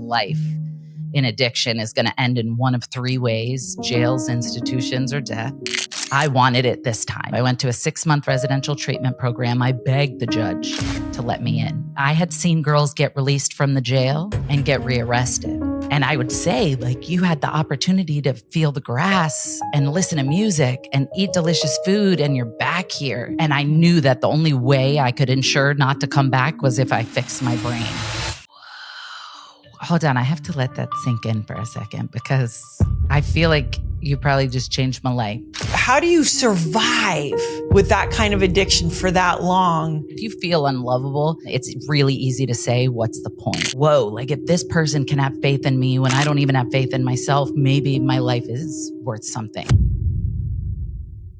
life in addiction is going to end in one of three ways: jails, institutions, or death. I wanted it this time. I went to a 6-month residential treatment program. I begged the judge to let me in. I had seen girls get released from the jail and get rearrested. And I would say, like, you had the opportunity to feel the grass and listen to music and eat delicious food, and you're back here. And I knew that the only way I could ensure not to come back was if I fixed my brain. Hold on, I have to let that sink in for a second, because I feel like you probably just changed my life. How do you survive with that kind of addiction for that long? If you feel unlovable, it's really easy to say, what's the point? Whoa, like if this person can have faith in me when I don't even have faith in myself, maybe my life is worth something.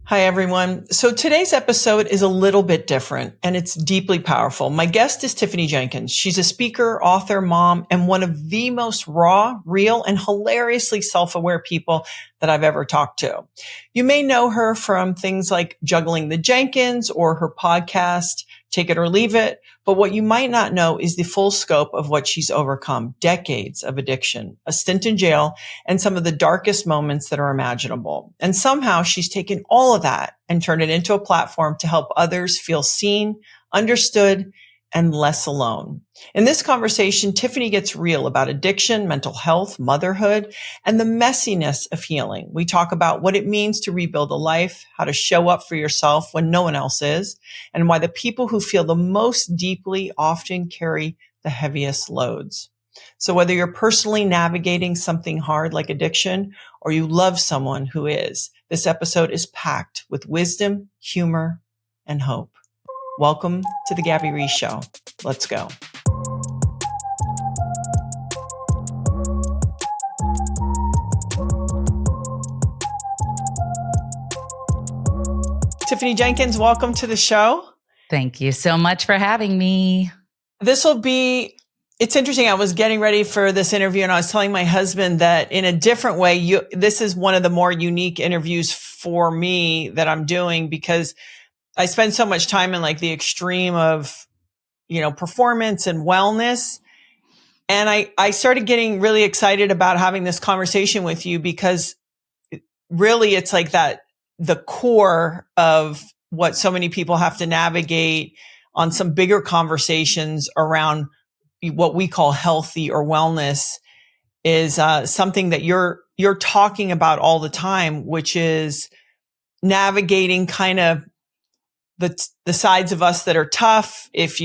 Hi, everyone. So today's episode is a little bit different, and it's deeply powerful. My guest is Tiffany Jenkins. She's a speaker, author, mom, and one of the most raw, real, and hilariously self-aware people that I've ever talked to. You may know her from things like Juggling the Jenkins or her podcast, Take It or Leave It. But what you might not know is the full scope of what she's overcome: decades of addiction, a stint in jail, and some of the darkest moments that are imaginable. And somehow she's taken all of that and turned it into a platform to help others feel seen, understood, and less alone. In this conversation, Tiffany gets real about addiction, mental health, motherhood, and the messiness of healing. We talk about what it means to rebuild a life, how to show up for yourself when no one else is, and why the people who feel the most deeply often carry the heaviest loads. So whether you're personally navigating something hard like addiction, or you love someone who is, this episode is packed with wisdom, humor, and hope. Welcome to the Gabby Reece Show. Let's go. Tiffany Jenkins, welcome to the show. Thank you so much for having me. It's interesting. I was getting ready for this interview and I was telling my husband that in a different way, this is one of the more unique interviews for me that I'm doing, because I spend so much time in like the extreme of, performance and wellness. And I started getting really excited about having this conversation with you, because really it's like that, the core of what so many people have to navigate on some bigger conversations around what we call healthy or wellness is something that you're talking about all the time, which is navigating kind of the sides of us that are tough. If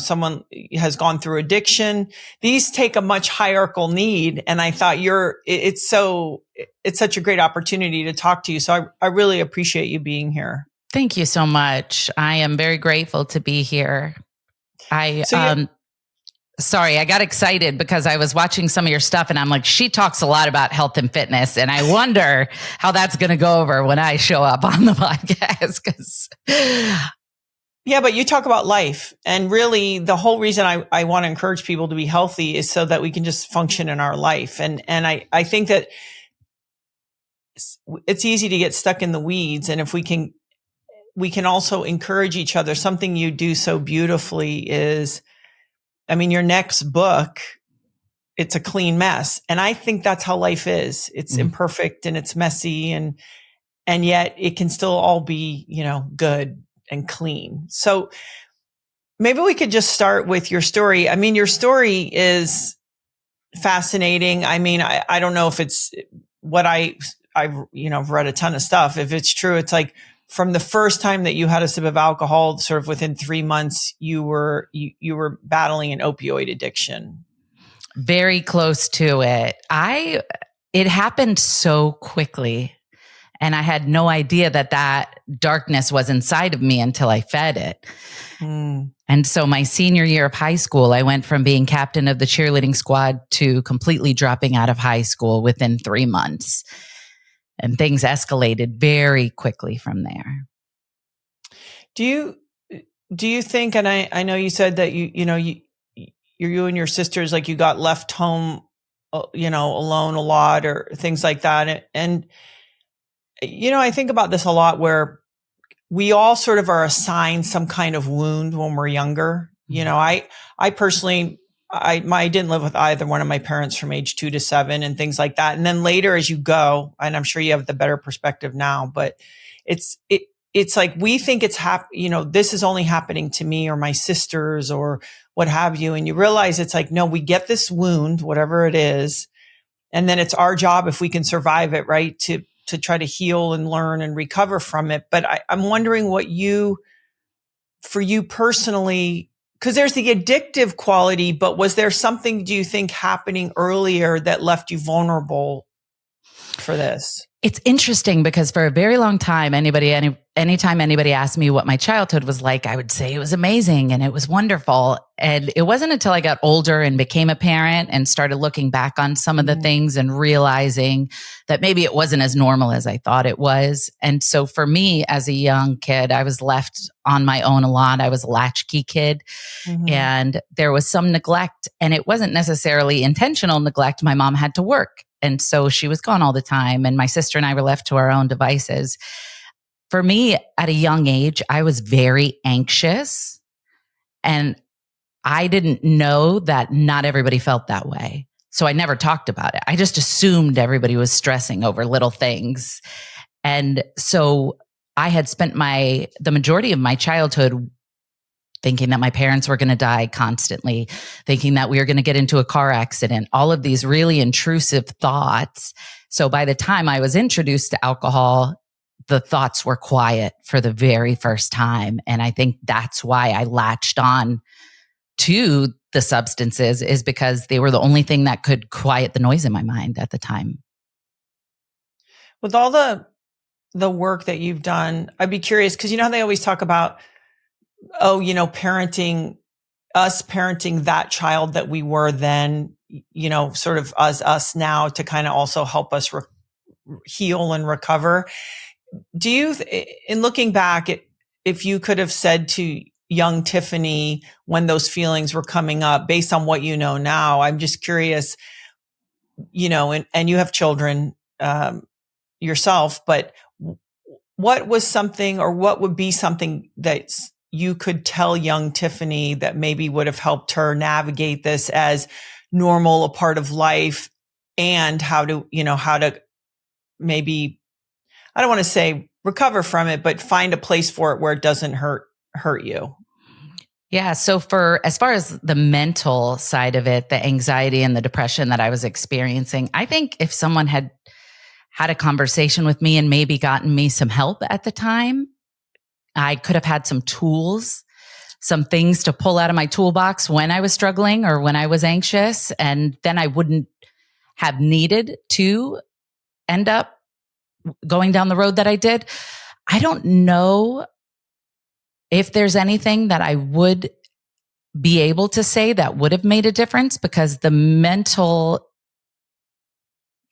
someone has gone through addiction, these take a much hierarchical need. And I thought it's such a great opportunity to talk to you. So I really appreciate you being here. Thank you so much. I am very grateful to be here. Sorry, I got excited because I was watching some of your stuff and I'm like, she talks a lot about health and fitness. And I wonder how that's going to go over when I show up on the podcast. Yeah, but you talk about life. And really the whole reason I want to encourage people to be healthy is so that we can just function in our life. And I think that it's easy to get stuck in the weeds. And if we can also encourage each other. Something you do so beautifully is, your next book, it's a clean mess. And I think that's how life is. It's imperfect and it's messy and yet it can still all be, good and clean. So maybe we could just start with your story. Your story is fascinating. I don't know if it's what I've read a ton of stuff. If it's true, it's like, from the first time that you had a sip of alcohol, sort of within 3 months, you were battling an opioid addiction. Very close to it. It happened so quickly, and I had no idea that darkness was inside of me until I fed it. And so my senior year of high school, I went from being captain of the cheerleading squad to completely dropping out of high school within 3 months. And things escalated very quickly from there. Do you think, and I know you said that you and your sisters, like you got left home, alone a lot or things like that. And I think about this a lot, where we all sort of are assigned some kind of wound when we're younger. I personally, I didn't live with either one of my parents from age 2 to 7 and things like that. And then later as you go, and I'm sure you have the better perspective now, but it's, it, it's like we think it's this is only happening to me or my sisters or what have you. And you realize it's like, no, we get this wound, whatever it is. And then it's our job, if we can survive it, right, to try to heal and learn and recover from it. But I'm wondering for you personally, because there's the addictive quality, but was there something, do you think, happening earlier that left you vulnerable for this? It's interesting because for a very long time, anytime anybody asked me what my childhood was like, I would say it was amazing and it was wonderful. And it wasn't until I got older and became a parent and started looking back on some of the things and realizing that maybe it wasn't as normal as I thought it was. And so for me as a young kid, I was left on my own a lot. I was a latchkey kid. And there was some neglect, and it wasn't necessarily intentional neglect. My mom had to work. And so she was gone all the time. And my sister and I were left to our own devices. For me, at a young age, I was very anxious. And I didn't know that not everybody felt that way. So I never talked about it. I just assumed everybody was stressing over little things. And so I had spent the majority of my childhood thinking that my parents were going to die constantly, thinking that we were going to get into a car accident, all of these really intrusive thoughts. So by the time I was introduced to alcohol, the thoughts were quiet for the very first time. And I think that's why I latched on to the substances, is because they were the only thing that could quiet the noise in my mind at the time. With all the work that you've done, I'd be curious, because you know how they always talk about, parenting that child that we were then, sort of us now, to kind of also help us heal and recover. Do you, in looking back, if you could have said to young Tiffany when those feelings were coming up, based on what you know now, I'm just curious, and you have children yourself, but what was something, or what would be something that you could tell young Tiffany that maybe would have helped her navigate this as normal, a part of life, and how to maybe, I don't want to say recover from it, but find a place for it where it doesn't hurt you? Yeah. So as far as the mental side of it, the anxiety and the depression that I was experiencing, I think if someone had a conversation with me and maybe gotten me some help at the time, I could have had some tools, some things to pull out of my toolbox when I was struggling or when I was anxious. And then I wouldn't have needed to end up going down the road that I did. I don't know if there's anything that I would be able to say that would have made a difference, because the mental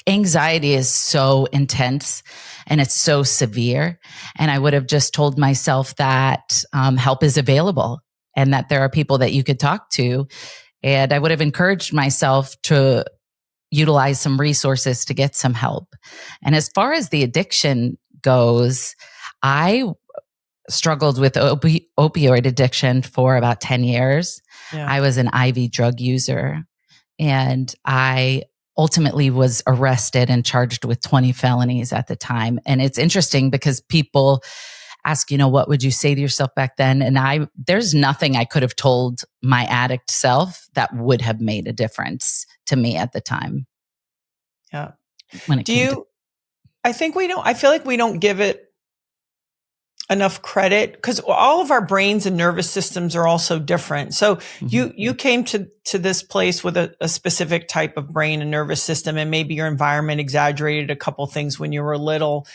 anxiety is so intense and it's so severe. And I would have just told myself that help is available and that there are people that you could talk to. And I would have encouraged myself to utilize some resources to get some help. And as far as the addiction goes, I struggled with opioid addiction for about 10 years. Yeah. I was an IV drug user, and I ultimately was arrested and charged with 20 felonies at the time. And it's interesting because people ask, what would you say to yourself back then? And there's nothing I could have told my addict self that would have made a difference to me at the time. Yeah. When it I feel like we don't give it enough credit, because all of our brains and nervous systems are also different. So you came to this place with a specific type of brain and nervous system, and maybe your environment exaggerated a couple things when you were little.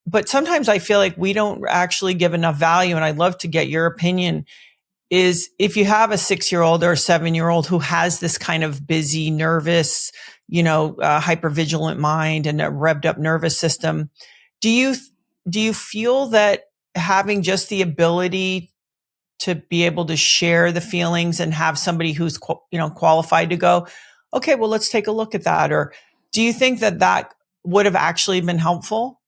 But sometimes I feel like we don't actually give enough value, and I'd love to get your opinion, is if you have a 6-year-old or a 7-year-old who has this kind of busy, nervous, hypervigilant mind and a revved up nervous system, do you feel that having just the ability to be able to share the feelings and have somebody who's qualified to go, okay, well, let's take a look at that, or do you think that would have actually been helpful?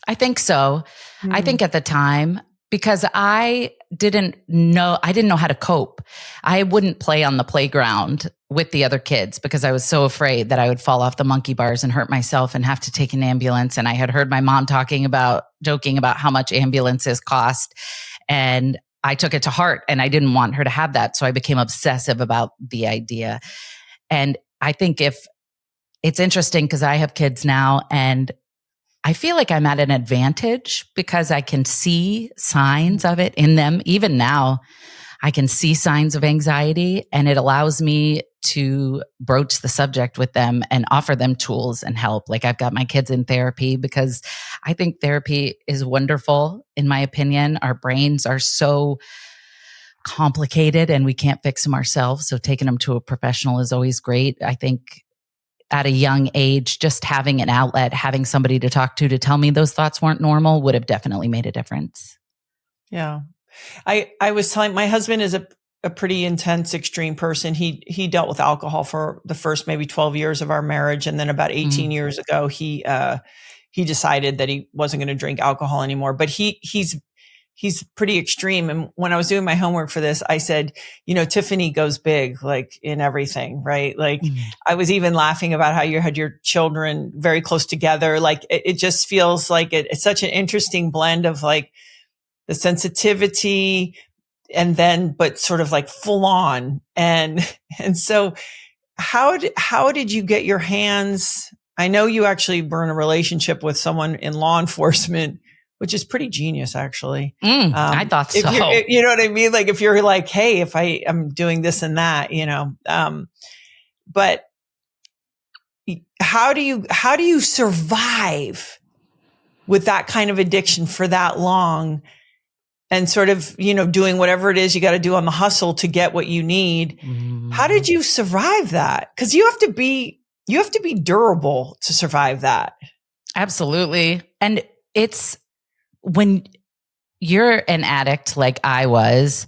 I think so. I think at the time, because I didn't know how to cope. I wouldn't play on the playground with the other kids because I was so afraid that I would fall off the monkey bars and hurt myself and have to take an ambulance. And I had heard my mom joking about how much ambulances cost. And I took it to heart and I didn't want her to have that. So I became obsessive about the idea. And I think it's interesting because I have kids now and I feel like I'm at an advantage because I can see signs of it in them. Even now, I can see signs of anxiety, and it allows me to broach the subject with them and offer them tools and help. Like I've got my kids in therapy because I think therapy is wonderful, in my opinion. Our brains are so complicated and we can't fix them ourselves. So taking them to a professional is always great. I think at a young age, just having an outlet, having somebody to talk to tell me those thoughts weren't normal would have definitely made a difference. Yeah. I was telling, my husband is a pretty intense, extreme person. He dealt with alcohol for the first maybe 12 years of our marriage. And then about 18 years ago, he decided that he wasn't going to drink alcohol anymore, but he's pretty extreme. And when I was doing my homework for this, I said, Tiffany goes big, like in everything, right? Like I was even laughing about how you had your children very close together. Like it just feels like it's such an interesting blend of like the sensitivity and then, but sort of like full on. And so how did you get your hands? I know you actually were in a relationship with someone in law enforcement, which is pretty genius, actually. I thought so. You know what I mean? Like if you're like, hey, if I am doing this and that, but how do you survive with that kind of addiction for that long and sort of, doing whatever it is you got to do on the hustle to get what you need? How did you survive that? Because you have to be durable to survive that. Absolutely. And it's when you're an addict like I was,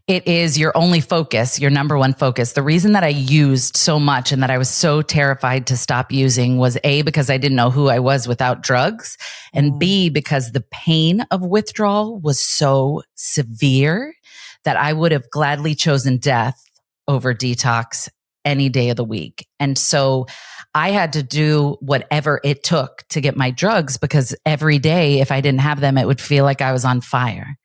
it is your only focus, your number one focus. The reason that I used so much and that I was so terrified to stop using was A, because I didn't know who I was without drugs, and B, because the pain of withdrawal was so severe that I would have gladly chosen death over detox any day of the week. And so I had to do whatever it took to get my drugs because every day, if I didn't have them, it would feel like I was on fire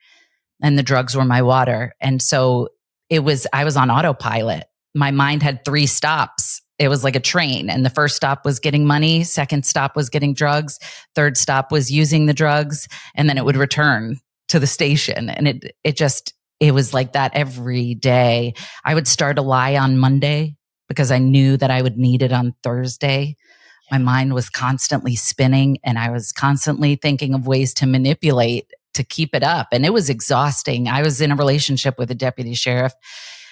and the drugs were my water. And so I was on autopilot. My mind had 3 stops. It was like a train. And the first stop was getting money. Second stop was getting drugs. Third stop was using the drugs. And then it would return to the station. And it was like that every day. I would start a lie on Monday because I knew that I would need it on Thursday. My mind was constantly spinning and I was constantly thinking of ways to manipulate to keep it up. And it was exhausting. I was in a relationship with a deputy sheriff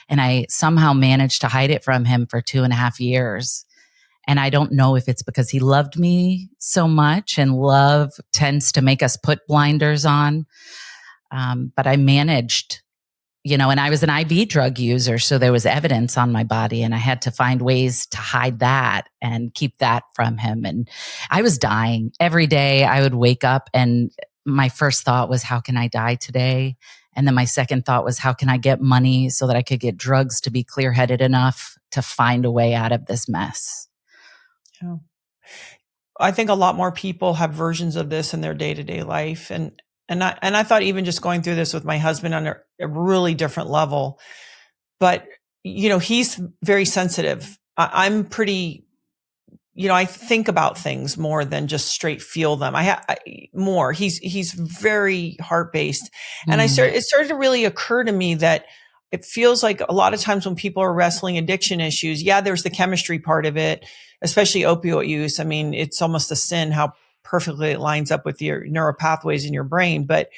and I somehow managed to hide it from him for 2.5 years. And I don't know if it's because he loved me so much, and love tends to make us put blinders on. But I managed, and I was an IV drug user. So there was evidence on my body and I had to find ways to hide that and keep that from him. And I was dying every day. I would wake up and my first thought was, how can I die today? And then my second thought was, how can I get money so that I could get drugs to be clear-headed enough to find a way out of this mess? Yeah. I think a lot more people have versions of this in their day-to-day life. And I thought even just going through this with my husband on a really different level, but he's very sensitive. I'm pretty, I think about things more than just straight feel them. He's very heart-based. And it started to really occur to me that it feels like a lot of times when people are wrestling addiction issues, there's the chemistry part of it, especially opioid use. I mean, it's almost a sin how perfectly it lines up with your neuropathways in your brain. But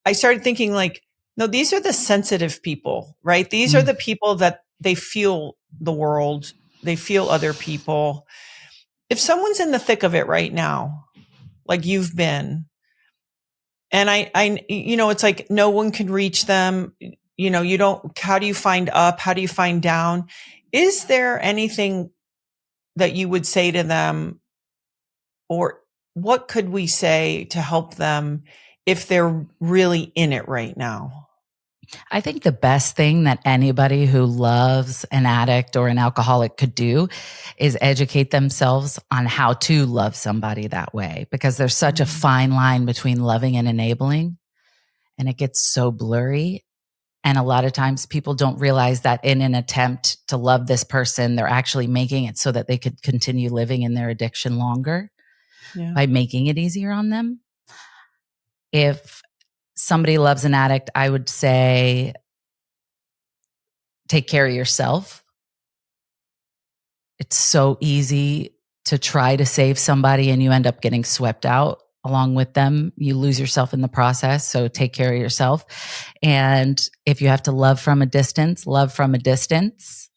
I started thinking like, no, these are the sensitive people, right? These are the people that they feel the world, they feel other people. If someone's in the thick of it right now, like you've been, and I it's like no one can reach them, how do you find up? How do you find down? Is there anything that you would say to them, or what could we say to help them if they're really in it right now? I think the best thing that anybody who loves an addict or an alcoholic could do is educate themselves on how to love somebody that way, because there's such a fine line between loving and enabling, and it gets so blurry. And a lot of times people don't realize that in an attempt to love this person, they're actually making it so that they could continue living in their addiction longer by making it easier on them. If somebody loves an addict, I would say take care of yourself. It's so easy to try to save somebody and you end up getting swept out along with them. You lose yourself in the process. So take care of yourself. And if you have to love from a distance, love from a distance.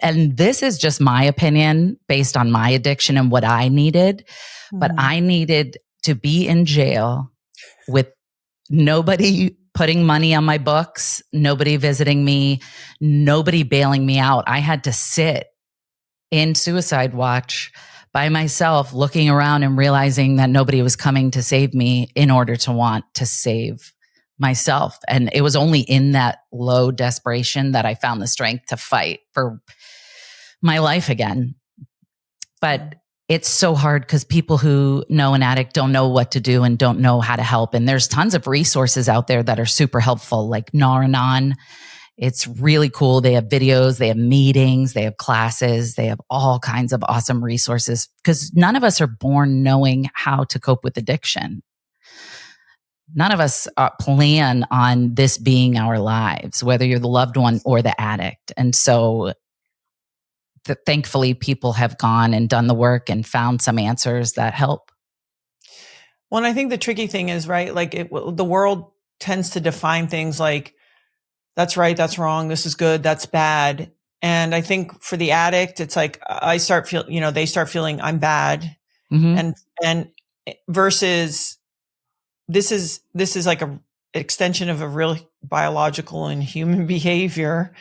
And this is just my opinion based on my addiction and what I needed. But I needed to be in jail with nobody putting money on my books, nobody visiting me, nobody bailing me out. I had to sit in suicide watch by myself, looking around and realizing that nobody was coming to save me in order to want to save myself. And it was only in that low desperation that I found the strength to fight for my life again. But it's so hard because people who know an addict don't know what to do and don't know how to help. And there's tons of resources out there that are super helpful, like Nar-Anon. It's really cool. They have videos, they have meetings, they have classes, they have all kinds of awesome resources, because none of us are born knowing how to cope with addiction. None of us plan on this being our lives, whether you're the loved one or the addict. And so thankfully, people have gone and done the work and found some answers that help. Well, and I think the tricky thing is, right, like the world tends to define things like, that's right, that's wrong, this is good, that's bad. And I think for the addict, it's like they start feeling I'm bad. And versus this is like a extension of a real biological and human behavior,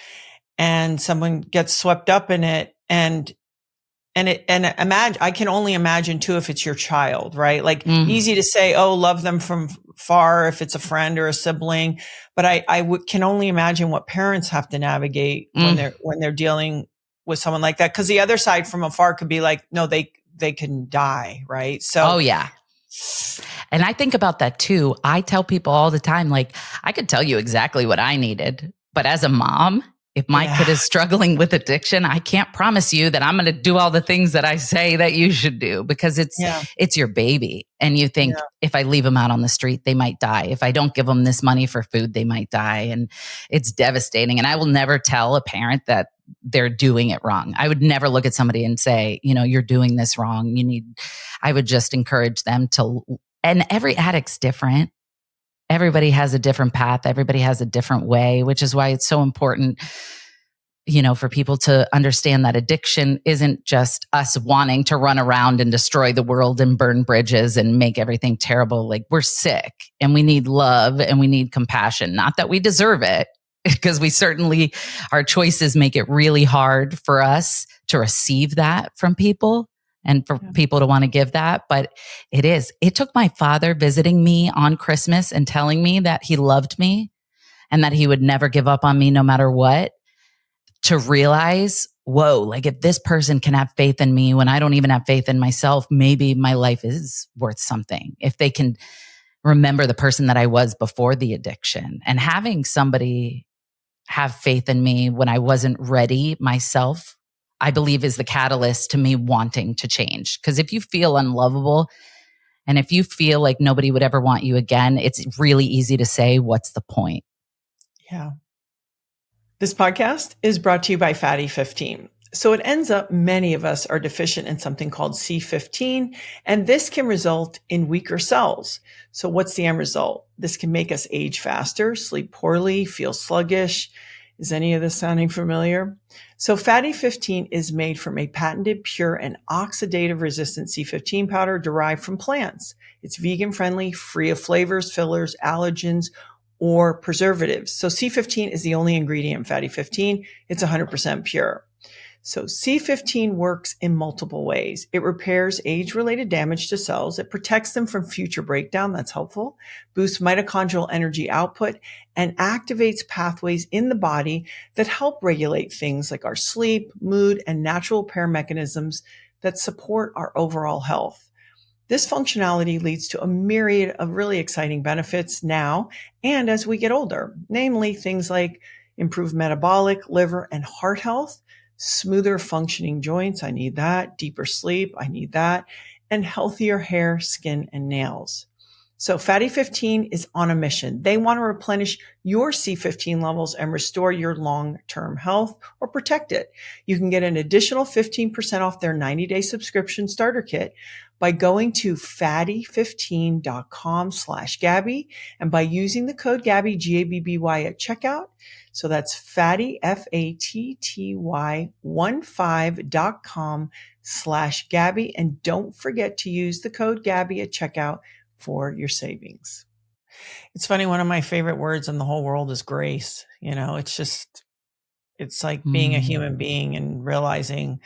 and someone gets swept up in it. And imagine, I can only imagine too, if it's your child, right? Like easy to say, oh, love them from far if it's a friend or a sibling. But I can only imagine what parents have to navigate when they're dealing with someone like that. Cause the other side from afar could be like, no, they can die. Right. So, oh yeah. And I think about that too. I tell people all the time, like, I could tell you exactly what I needed, but as a mom, if my kid is struggling with addiction, I can't promise you that I'm going to do all the things that I say that you should do, because it's your baby. And you think if I leave them out on the street, they might die. If I don't give them this money for food, they might die. And it's devastating. And I will never tell a parent that they're doing it wrong. I would never look at somebody and say, you're doing this wrong. I would just encourage them to, and every addict's different. Everybody has a different path. Everybody has a different way, which is why it's so important, for people to understand that addiction isn't just us wanting to run around and destroy the world and burn bridges and make everything terrible. Like, we're sick and we need love and we need compassion. Not that we deserve it, because our choices make it really hard for us to receive that from people. And for people to want to give that. But it took my father visiting me on Christmas and telling me that he loved me and that he would never give up on me no matter what, to realize, whoa, like, if this person can have faith in me when I don't even have faith in myself, maybe my life is worth something. If they can remember the person that I was before the addiction. And having somebody have faith in me when I wasn't ready myself, I believe, is the catalyst to me wanting to change. Because if you feel unlovable and if you feel like nobody would ever want you again, it's really easy to say, what's the point? Yeah. This podcast is brought to you by Fatty 15. So it ends up many of us are deficient in something called C15, and this can result in weaker cells. So what's the end result? This can make us age faster, sleep poorly, feel sluggish. Is any of this sounding familiar? So Fatty 15 is made from a patented, pure, and oxidative resistant C15 powder derived from plants. It's vegan friendly, free of flavors, fillers, allergens, or preservatives. So C15 is the only ingredient in Fatty 15. It's 100% pure. So C15 works in multiple ways. It repairs age-related damage to cells. It protects them from future breakdown. That's helpful. Boosts mitochondrial energy output and activates pathways in the body that help regulate things like our sleep, mood, and natural repair mechanisms that support our overall health. This functionality leads to a myriad of really exciting benefits now and as we get older, namely things like improved metabolic, liver, and heart health, smoother functioning joints, I need that, deeper sleep, I need that, and healthier hair, skin, and nails. So Fatty 15 is on a mission. They want to replenish your C15 levels and restore your long-term health or protect it. You can get an additional 15% off their 90-day subscription starter kit by going to fatty15.com/Gabby and by using the code Gabby, Gabby at checkout. So that's fatty, fatty15.com/Gabby. And don't forget to use the code Gabby at checkout for your savings. It's funny. One of my favorite words in the whole world is grace. It's like being a human being and realizing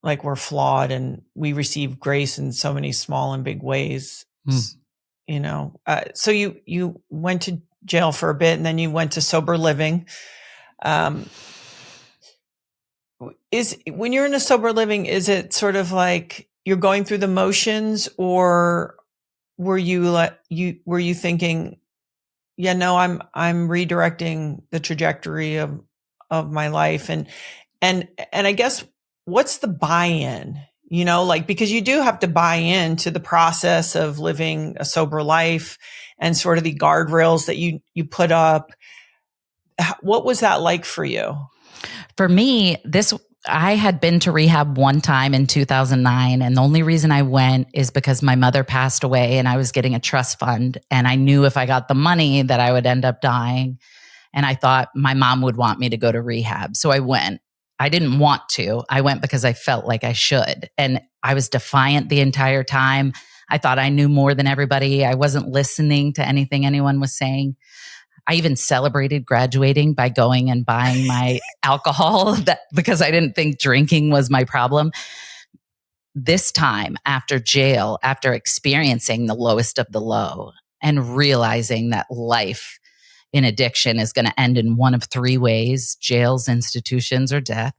like we're flawed and we receive grace in so many small and big ways. So you went to jail for a bit and then you went to sober living. When you're in a sober living, is it sort of like you're going through the motions, or were you thinking, yeah, no, I'm redirecting the trajectory of my life, and I guess what's the buy-in? Because you do have to buy into the process of living a sober life and sort of the guardrails that you put up. What was that like for you? For me, I had been to rehab one time in 2009. And the only reason I went is because my mother passed away and I was getting a trust fund. And I knew if I got the money that I would end up dying. And I thought my mom would want me to go to rehab. So I went. I didn't want to. I went because I felt like I should. And I was defiant the entire time. I thought I knew more than everybody. I wasn't listening to anything anyone was saying. I even celebrated graduating by going and buying my alcohol because I didn't think drinking was my problem. This time after jail, after experiencing the lowest of the low and realizing that life in addiction is going to end in one of three ways: jails, institutions, or death.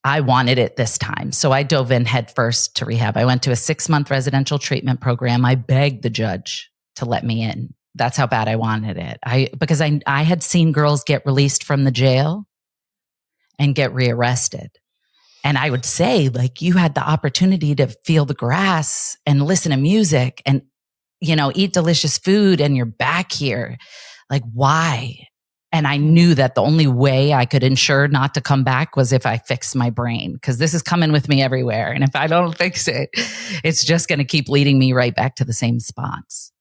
I wanted it this time. So I dove in headfirst to rehab. I went to a 6-month residential treatment program. I begged the judge to let me in. That's how bad I wanted it. Because I had seen girls get released from the jail and get rearrested. And I would say, like, you had the opportunity to feel the grass and listen to music and, eat delicious food, and you're back here. Like, why? And I knew that the only way I could ensure not to come back was if I fixed my brain, because this is coming with me everywhere. And if I don't fix it, it's just going to keep leading me right back to the same spots.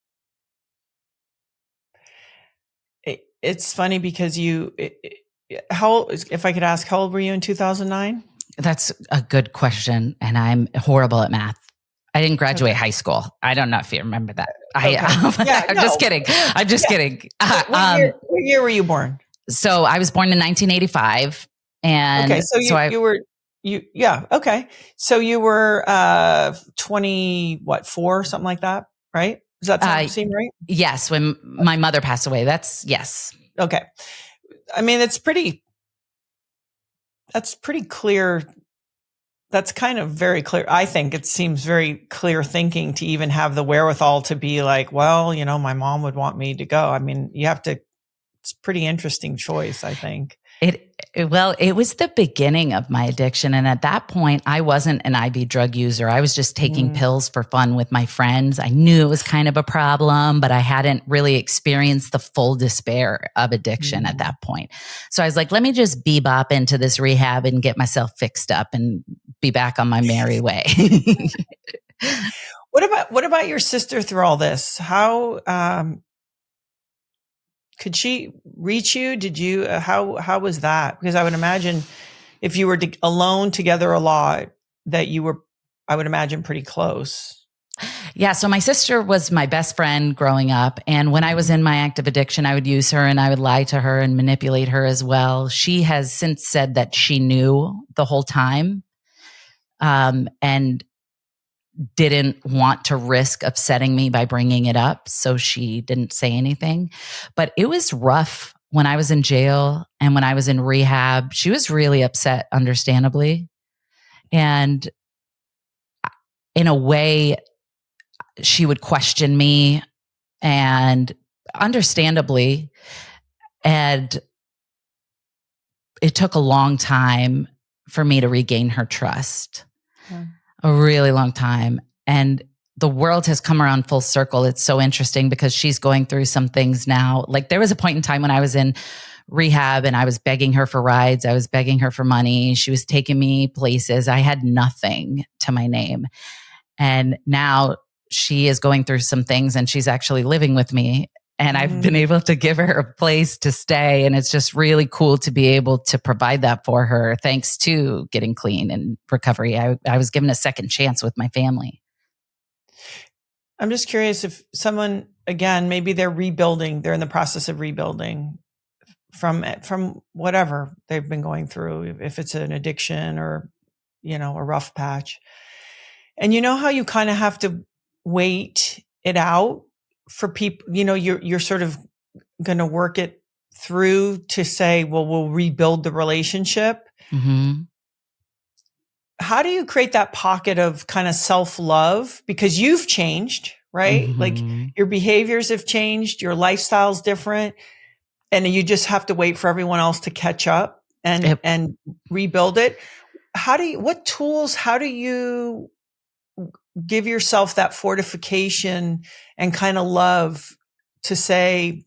It's funny because if I could ask, how old were you in 2009? That's a good question. And I'm horrible at math. I didn't graduate high school. I don't know if you remember that. Just kidding. I'm just kidding. What year were you born? So I was born in 1985. And okay, so So you were 20, 4, something like that, right? Does that seem right? Yes, when my mother passed away. Yes. Okay. I mean, that's pretty clear. That's kind of very clear. I think it seems very clear thinking to even have the wherewithal to be like, well, my mom would want me to go. I mean, it's a pretty interesting choice, I think. It was the beginning of my addiction. And at that point, I wasn't an IV drug user. I was just taking pills for fun with my friends. I knew it was kind of a problem, but I hadn't really experienced the full despair of addiction at that point. So I was like, let me just bebop into this rehab and get myself fixed up and be back on my merry way. What about your sister through all this? How, could she reach you? Did you, how was that? Because I would imagine if you were alone together a lot, that you were, I would imagine, pretty close. Yeah. So my sister was my best friend growing up. And when I was in my active addiction, I would use her and I would lie to her and manipulate her as well. She has since said that she knew the whole time, and didn't want to risk upsetting me by bringing it up. So she didn't say anything. But it was rough when I was in jail and when I was in rehab. She was really upset, understandably. And in a way, she would question me, and understandably. And it took a long time for me to regain her trust, a really long time. And the world has come around full circle. It's so interesting because she's going through some things now. Like there was a point in time when I was in rehab and I was begging her for rides. I was begging her for money. She was taking me places. I had nothing to my name. And now she is going through some things and she's actually living with me. And I've been able to give her a place to stay. And it's just really cool to be able to provide that for her, thanks to getting clean and recovery. I was given a second chance with my family. I'm just curious if someone, again, maybe they're rebuilding, they're in the process of rebuilding from whatever they've been going through, if it's an addiction or, a rough patch. And you know how you kind of have to wait it out for people, you're sort of going to work it through to say, well, we'll rebuild the relationship. Mm-hmm. How do you create that pocket of kind of self-love? Because you've changed, right? Mm-hmm. Like your behaviors have changed, your lifestyle's different, and you just have to wait for everyone else to catch up and rebuild it. How do you give yourself that fortification and kind of love to say,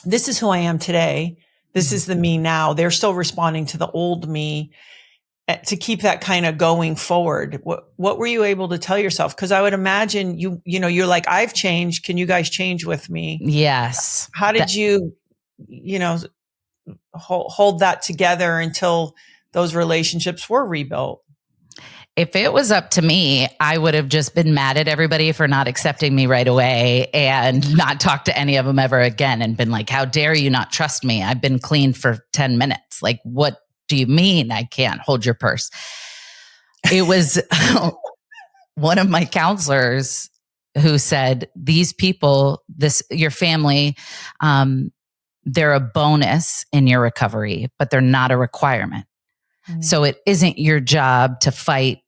this is who I am today. This is the me now. They're still responding to the old me, to keep that kind of going forward. What were you able to tell yourself? Because I would imagine you're like, I've changed. Can you guys change with me? Yes. How did you hold that together until those relationships were rebuilt? If it was up to me, I would have just been mad at everybody for not accepting me right away and not talked to any of them ever again and been like, how dare you not trust me? I've been clean for 10 minutes. Like, what do you mean I can't hold your purse? It was one of my counselors who said, these people, your family, they're a bonus in your recovery, but they're not a requirement. Mm-hmm. So it isn't your job to fight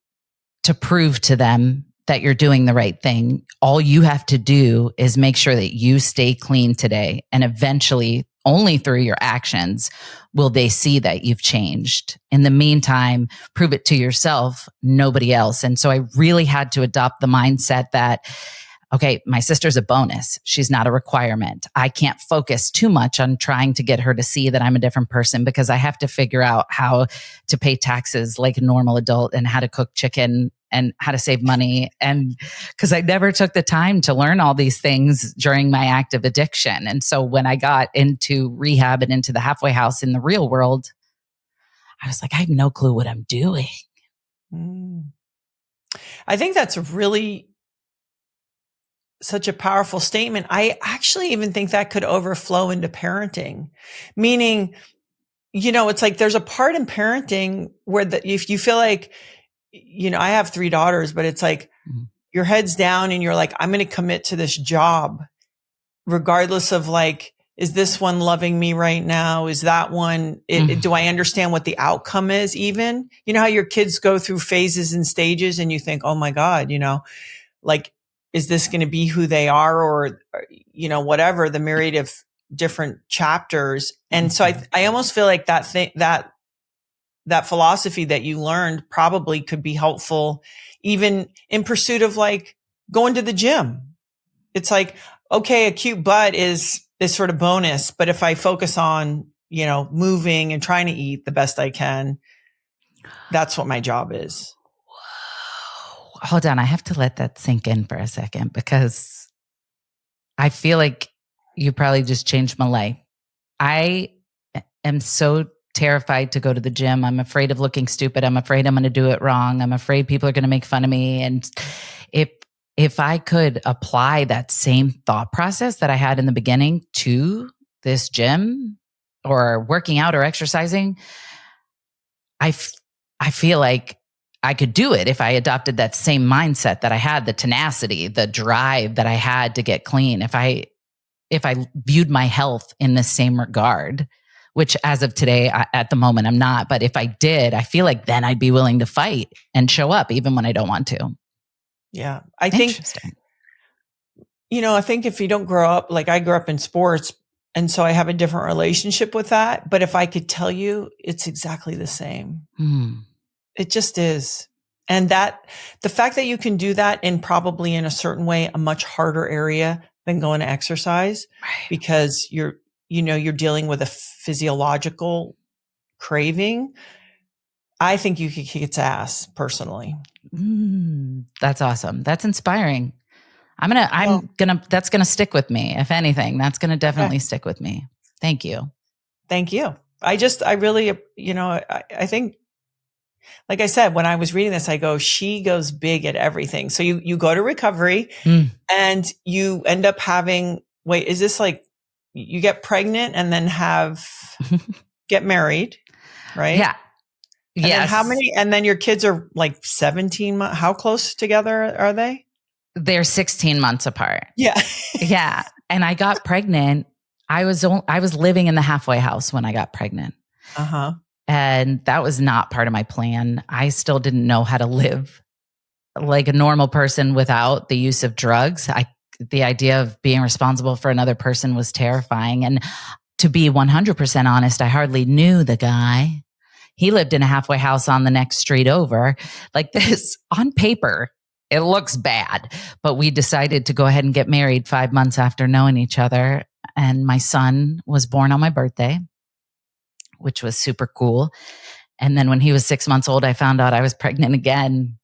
to prove to them that you're doing the right thing. All you have to do is make sure that you stay clean today. And eventually, only through your actions will they see that you've changed. In the meantime, prove it to yourself, nobody else. And so I really had to adopt the mindset that, okay, my sister's a bonus. She's not a requirement. I can't focus too much on trying to get her to see that I'm a different person because I have to figure out how to pay taxes like a normal adult and how to cook chicken and how to save money. And because I never took the time to learn all these things during my active addiction. And so when I got into rehab and into the halfway house in the real world, I was like, I have no clue what I'm doing. I think that's really such a powerful statement. I actually even think that could overflow into parenting, meaning, it's like there's a part in parenting where if you feel like, I have 3 daughters, but it's like your head's down and you're like, I'm going to commit to this job, regardless of like, is this one loving me right now? Is that one, do I understand what the outcome is even? You know how your kids go through phases and stages and you think, oh my God, like, is this going to be who they are or whatever, the myriad of different chapters. And so I almost feel like that philosophy that you learned probably could be helpful even in pursuit of like going to the gym. It's like, okay, a cute butt is sort of bonus, but if I focus on, moving and trying to eat the best I can, that's what my job is. Hold on. I have to let that sink in for a second because I feel like you probably just changed my life. I am so terrified to go to the gym. I'm afraid of looking stupid. I'm afraid I'm going to do it wrong. I'm afraid people are going to make fun of me. And if I could apply that same thought process that I had in the beginning to this gym or working out or exercising, I feel like I could do it if I adopted that same mindset that I had, the tenacity, the drive that I had to get clean. If I viewed my health in the same regard, which as of today, at the moment, I'm not. But if I did, I feel like then I'd be willing to fight and show up even when I don't want to. Yeah. I think, Interesting. I think if you don't grow up, like I grew up in sports, and so I have a different relationship with that. But if I could tell you, it's exactly the same. It just is. And the fact that you can do that in probably in a certain way, a much harder area than going to exercise, Right. because you're dealing with a physiological craving. I think you could kick its ass personally. That's awesome. That's inspiring. Well, That's gonna stick with me. If anything, that's gonna definitely okay. stick with me. Thank you. Thank you. I really, I think, like I said, when I was reading this, I go, she goes big at everything. So you go to recovery and you end up having, wait, is this like you get pregnant and then get married, right? Yeah. And Yes. then how many, and then your kids are like 17 months. How close together are they? They're 16 months apart. Yeah. Yeah. And I got pregnant. I was living in the halfway house when I got pregnant. Uh-huh. And that was not part of my plan. I still didn't know how to live like a normal person without the use of drugs. The idea of being responsible for another person was terrifying. And to be 100% honest, I hardly knew the guy. He lived in a halfway house on the next street over. Like this, on paper, it looks bad. But we decided to go ahead and get married 5 months after knowing each other. And my son was born on my birthday, which was super cool. And then when he was 6 months old, I found out I was pregnant again.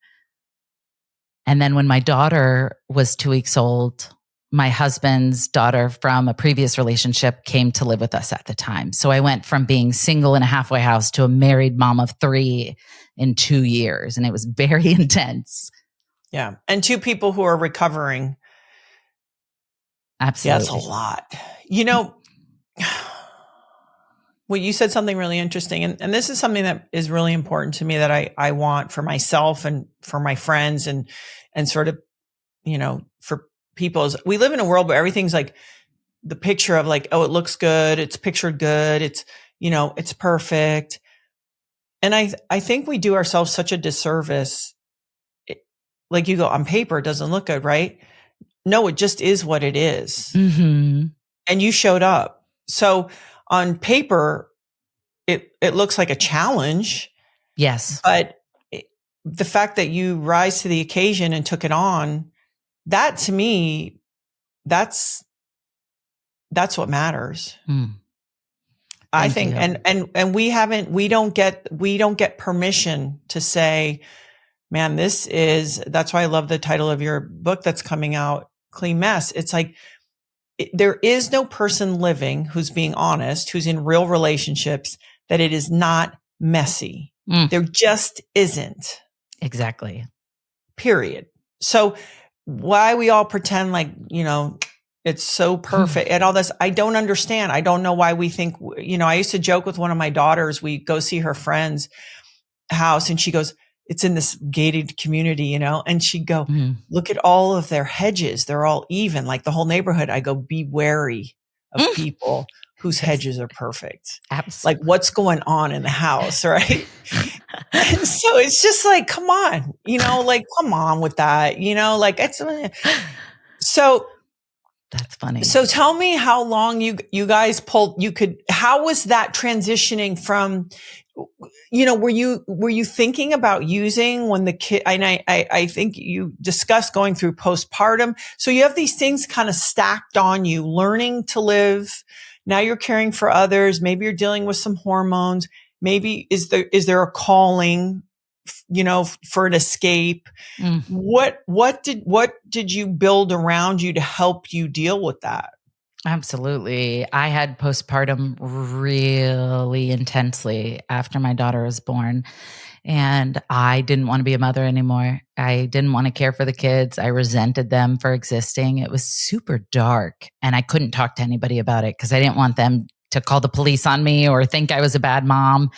And then when my daughter was 2 weeks old, my husband's daughter from a previous relationship came to live with us at the time. So I went from being single in a halfway house to a married mom of 3 in 2 years. And it was very intense. Yeah. And 2 people who are recovering. Absolutely. Yeah, that's a lot. Well, you said something really interesting. And this is something that is really important to me that I want for myself and for my friends and sort of, for people. Is we live in a world where everything's like the picture of like, oh, it looks good. It's pictured good. It's, it's perfect. And I think we do ourselves such a disservice. Like you go, on paper, it doesn't look good, right? No, it just is what it is. Mm-hmm. And you showed up. So on paper, it looks like a challenge. Yes. But the fact that you rise to the occasion and took it on, that to me, that's what matters. I think, and we don't get permission to say, man, that's why I love the title of your book that's coming out, Clean Mess. It's like, there is no person living who's being honest, who's in real relationships, that it is not messy. There just isn't. Exactly. Period. So why we all pretend like, it's so perfect and all this, I don't understand. I don't know why we think, I used to joke with one of my daughters. We go see her friend's house and she goes, it's in this gated community, and she'd go, look at all of their hedges. They're all even, like the whole neighborhood. I go, be wary of people whose hedges are perfect. Absolutely. Like what's going on in the house, right? And so it's just like, come on, come on with that, like it's, so that's funny. So tell me how long you guys how was that transitioning from, were you thinking about using when the kid, and I think you discussed going through postpartum. So you have these things kind of stacked on you, learning to live. Now you're caring for others. Maybe you're dealing with some hormones. Maybe is there a calling, for an escape? What did you build around you to help you deal with that? Absolutely. I had postpartum really intensely after my daughter was born. And I didn't want to be a mother anymore. I didn't want to care for the kids. I resented them for existing. It was super dark. And I couldn't talk to anybody about it because I didn't want them to call the police on me or think I was a bad mom.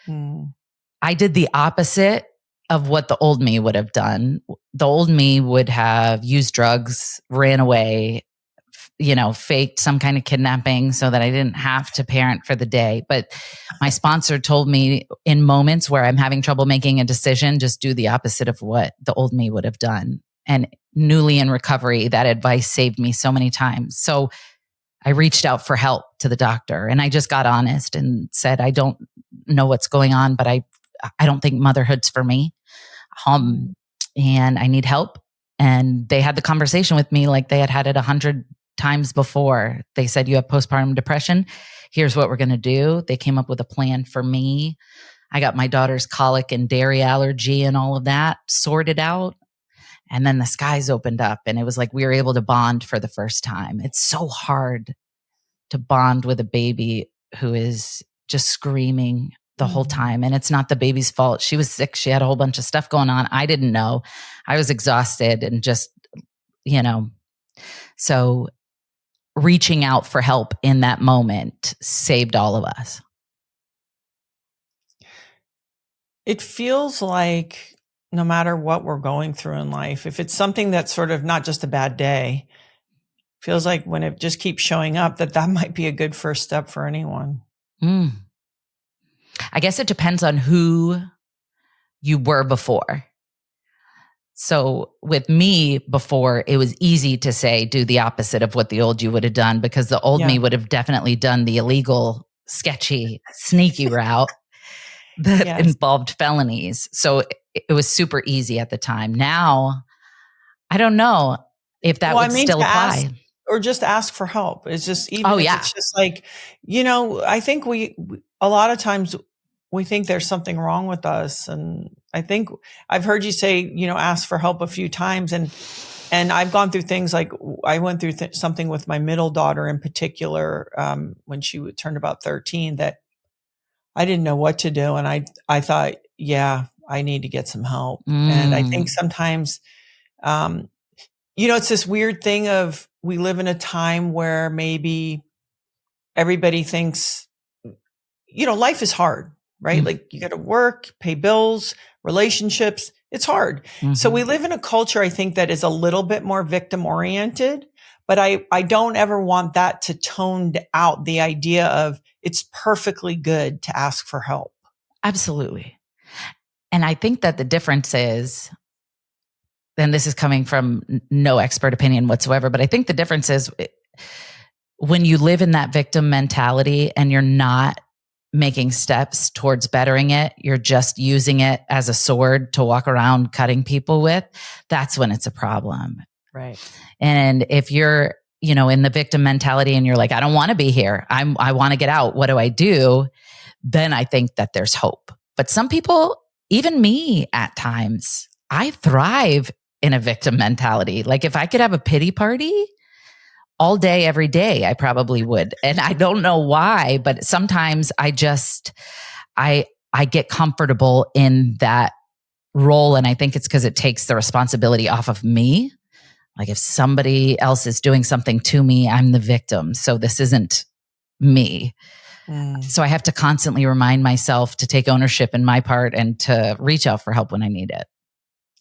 Mm. I did the opposite of what the old me would have done. The old me would have used drugs, ran away, faked some kind of kidnapping so that I didn't have to parent for the day. But my sponsor told me in moments where I'm having trouble making a decision, just do the opposite of what the old me would have done. And newly in recovery, that advice saved me so many times. So I reached out for help to the doctor and I just got honest and said, I don't know what's going on, but I don't think motherhood's for me. And I need help. And they had the conversation with me like they had it 100 times before. They said, you have postpartum depression. Here's what we're going to do. They came up with a plan for me. I got my daughter's colic and dairy allergy and all of that sorted out. And then the skies opened up and it was like we were able to bond for the first time. It's so hard to bond with a baby who is just screaming the whole time. And it's not the baby's fault. She was sick. She had a whole bunch of stuff going on. I didn't know. I was exhausted and just, so reaching out for help in that moment saved all of us. It feels like no matter what we're going through in life, if it's something that's sort of not just a bad day, feels like when it just keeps showing up, that might be a good first step for anyone. I guess it depends on who you were before. So with me before, it was easy to say, do the opposite of what the old you would have done, because the old me would have definitely done the illegal, sketchy, sneaky route that involved felonies. So it was super easy at the time. Now, I don't know if that would still apply. Or just ask for help. It's just, even if it's just like, I think a lot of times we think there's something wrong with us. And I think I've heard you say, ask for help a few times. And I've gone through things like I went through something with my middle daughter in particular, when she turned about 13, that I didn't know what to do. And I thought, I need to get some help. And I think sometimes, it's this weird thing of we live in a time where maybe everybody thinks, life is hard, right? Like you got to work, pay bills, relationships. It's hard. So we live in a culture, I think, that is a little bit more victim oriented, but I don't ever want that to tone out the idea of it's perfectly good to ask for help. Absolutely. And I think that the difference is, and this is coming from no expert opinion whatsoever, but I think the difference is when you live in that victim mentality and you're not making steps towards bettering it, you're just using it as a sword to walk around cutting people with, that's when it's a problem. Right. And if you're, in the victim mentality and you're like, I don't want to be here. I want to get out. What do I do? Then I think that there's hope. But some people, even me at times, I thrive in a victim mentality. Like if I could have a pity party all day, every day, I probably would. And I don't know why, but sometimes I get comfortable in that role. And I think it's because it takes the responsibility off of me. Like if somebody else is doing something to me, I'm the victim. So this isn't me. So I have to constantly remind myself to take ownership in my part and to reach out for help when I need it.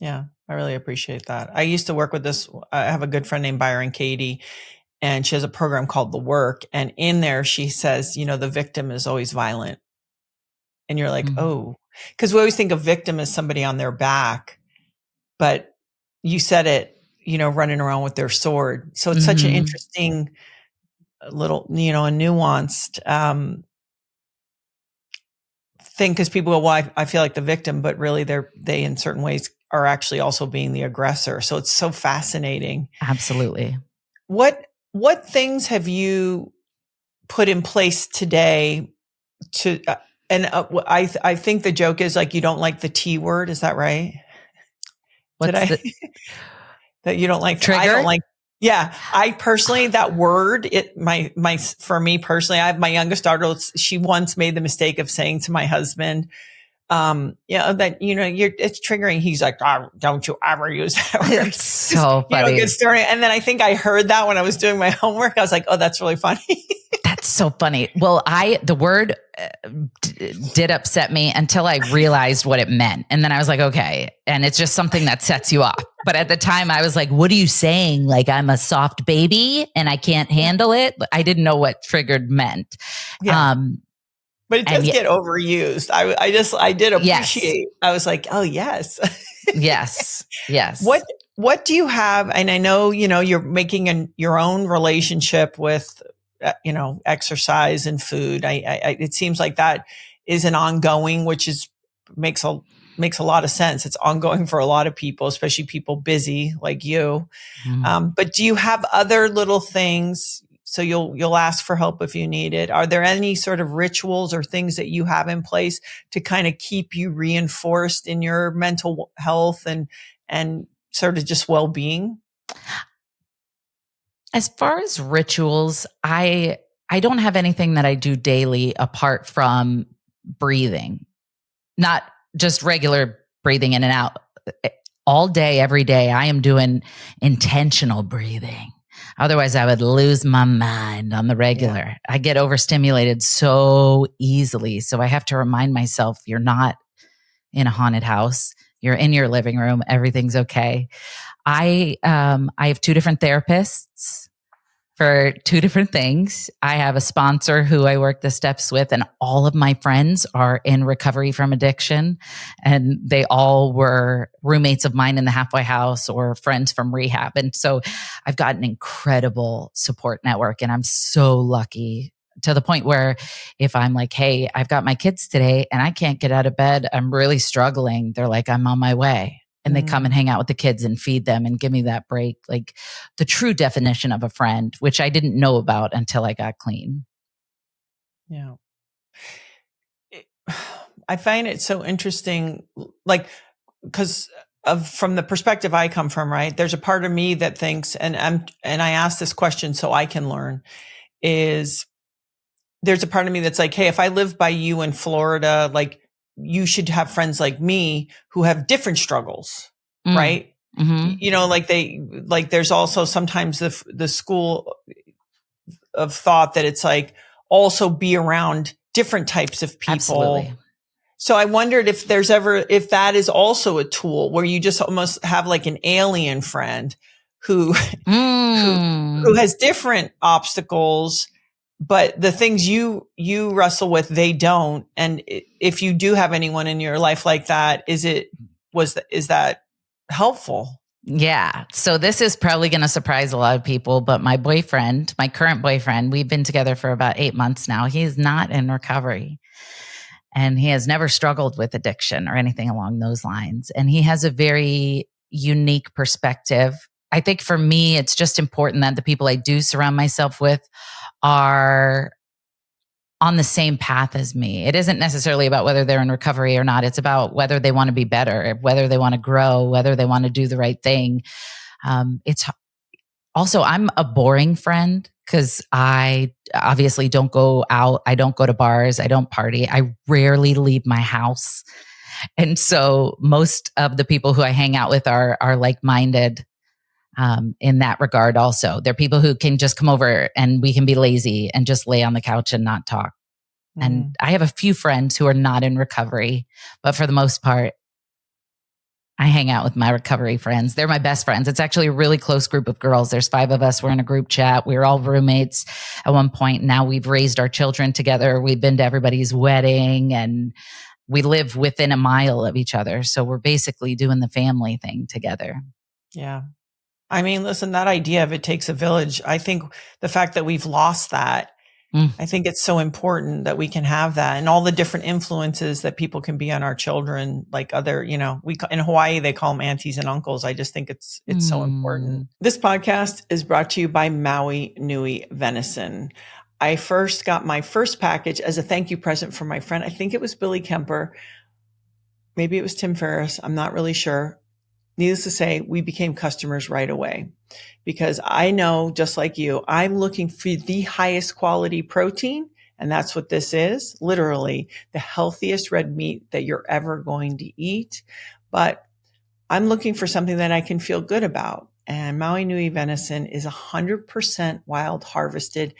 Yeah, I really appreciate that. I used to work with I have a good friend named Byron Katie, and she has a program called The Work. And in there, she says, the victim is always violent. And you're like, oh, because we always think of victim as somebody on their back, but you said it, running around with their sword. So it's such an interesting little, a nuanced thing, because people go, well, I feel like the victim, but really they in certain ways are actually also being the aggressor. So it's so fascinating. Absolutely. What things have you put in place today to, I think the joke is like, you don't like the T word. Is that right? That you don't like, trigger? I don't like, I personally, that word, for me personally, I have my youngest daughter. She once made the mistake of saying to my husband, that, it's triggering. He's like, oh, don't you ever use that word. It's so funny. Good story. And then I think I heard that when I was doing my homework. I was like, oh, that's really funny. That's so funny. Well, the word did upset me until I realized what it meant. And then I was like, okay. And it's just something that sets you off. But at the time I was like, what are you saying? Like, I'm a soft baby and I can't handle it. I didn't know what triggered meant. Yeah. But it does get overused. I did appreciate. Yes. I was like, oh yes. Yes. What do you have? And I know, you're making your own relationship with, exercise and food. It seems like that is an ongoing, which makes a lot of sense. It's ongoing for a lot of people, especially people busy like you. Mm. But do you have other little things? So you'll ask for help if you need it. Are there any sort of rituals or things that you have in place to kind of keep you reinforced in your mental health and sort of just well-being? As far as rituals, I don't have anything that I do daily apart from breathing. Not just regular breathing in and out. All day, every day, I am doing intentional breathing. Otherwise, I would lose my mind on the regular. Yeah. I get overstimulated so easily. So I have to remind myself, you're not in a haunted house. You're in your living room. Everything's okay. I have 2 different therapists for 2 different things. I have a sponsor who I work the steps with, and all of my friends are in recovery from addiction. And they all were roommates of mine in the halfway house or friends from rehab. And so I've got an incredible support network, and I'm so lucky to the point where if I'm like, hey, I've got my kids today and I can't get out of bed, I'm really struggling. They're like, I'm on my way. And they come and hang out with the kids and feed them and give me that break. Like the true definition of a friend, which I didn't know about until I got clean. Yeah. I find it so interesting, like, because from the perspective I come from, right? There's a part of me that thinks, and I ask this question so I can learn, is there's a part of me that's like, hey, if I live by you in Florida, like, you should have friends like me who have different struggles, right? Mm-hmm. Like there's also sometimes the school of thought that it's like also be around different types of people. Absolutely. So I wondered if if that is also a tool where you just almost have like an alien friend who has different obstacles, but the things you wrestle with, they don't. And if you do have anyone in your life like that, is that helpful? Yeah. So this is probably going to surprise a lot of people, but my current boyfriend, we've been together for about 8 months now. He's not in recovery, and he has never struggled with addiction or anything along those lines. And he has a very unique perspective. I think for me, it's just important that the people I do surround myself with are on the same path as me. It isn't necessarily about whether they're in recovery or not. It's about whether they want to be better, whether they want to grow, whether they want to do the right thing. It's also, I'm a boring friend because I obviously don't go out. I don't go to bars. I don't party. I rarely leave my house. And so most of the people who I hang out with are like-minded. In that regard also. They're people who can just come over and we can be lazy and just lay on the couch and not talk. And I have a few friends who are not in recovery, but for the most part, I hang out with my recovery friends. They're my best friends. It's actually a really close group of girls. There's 5 of us. We're in a group chat. We were all roommates at one point. Now we've raised our children together. We've been to everybody's wedding and we live within a mile of each other. So we're basically doing the family thing together. Yeah. I mean, listen, that idea of it takes a village. I think the fact that we've lost that, I think it's so important that we can have that and all the different influences that people can be on our children, like other, in Hawaii, they call them aunties and uncles. I just think it's so important. This podcast is brought to you by Maui Nui Venison. I first got my first package as a thank you present from my friend. I think it was Billy Kemper. Maybe it was Tim Ferriss. I'm not really sure. Needless to say, we became customers right away because I know, just like you, I'm looking for the highest quality protein And that's what this is, literally the healthiest red meat that you're ever going to eat. But I'm looking for something that I can feel good about. And Maui Nui venison is 100% wild harvested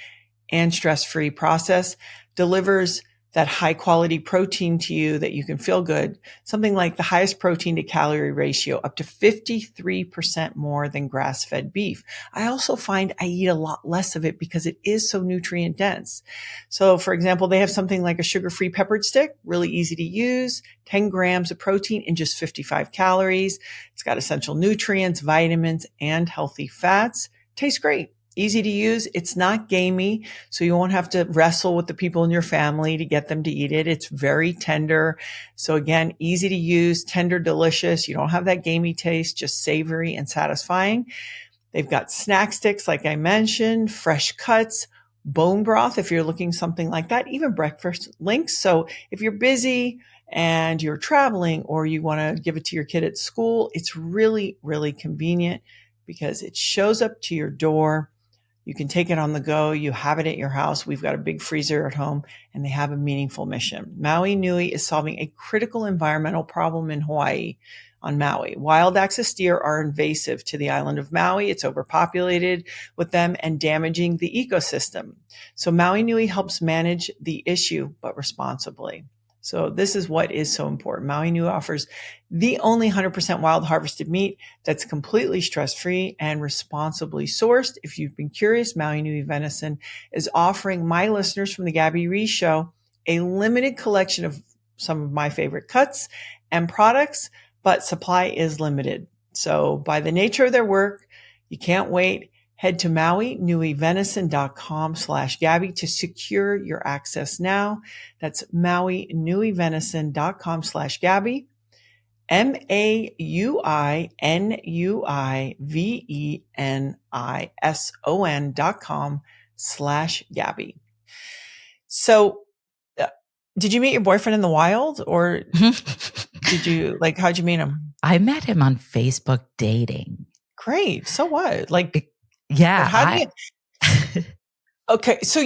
and stress-free process, delivers that high quality protein to you that you can feel good, something like the highest protein to calorie ratio, up to 53% more than grass-fed beef. I also find I eat a lot less of it because it is so nutrient dense. So for example, they have something like a sugar-free peppered stick, really easy to use, 10 grams of protein and just 55 calories. It's got essential nutrients, vitamins, and healthy fats. Tastes great. Easy to use. It's not gamey, so you won't have to wrestle with the people in your family to get them to eat it. It's very tender. So again, easy to use, tender, delicious. You don't have that gamey taste, just savory and satisfying. They've got snack sticks, like I mentioned, fresh cuts, bone broth, if you're looking something like that, even breakfast links. So if you're busy and you're traveling or you want to give it to your kid at school, it's really, really convenient because it shows up to your door. You can take it on the go. You have it at your house. We've got a big freezer at home, and they have a meaningful mission. Maui Nui is solving a critical environmental problem in Hawaii on Maui. Wild axis deer are invasive to the island of Maui. It's overpopulated with them and damaging the ecosystem. So Maui Nui helps manage the issue, but responsibly. So this is what is so important. Maui Nui offers the only 100% wild harvested meat that's completely stress-free and responsibly sourced. If you've been curious, Maui Nui venison is offering my listeners from the Gabby Reece Show a limited collection of some of my favorite cuts and products, but supply is limited. So by the nature of their work, you can't wait. Head to mauinuivenison.com/Gabby to secure your access now. That's mauinuivenison.com/Gabby. mauinuivenison.com/Gabby. So, did you meet your boyfriend in the wild, or how'd you meet him? I met him on Facebook dating. Great. So what? Yeah. How do you? Okay, so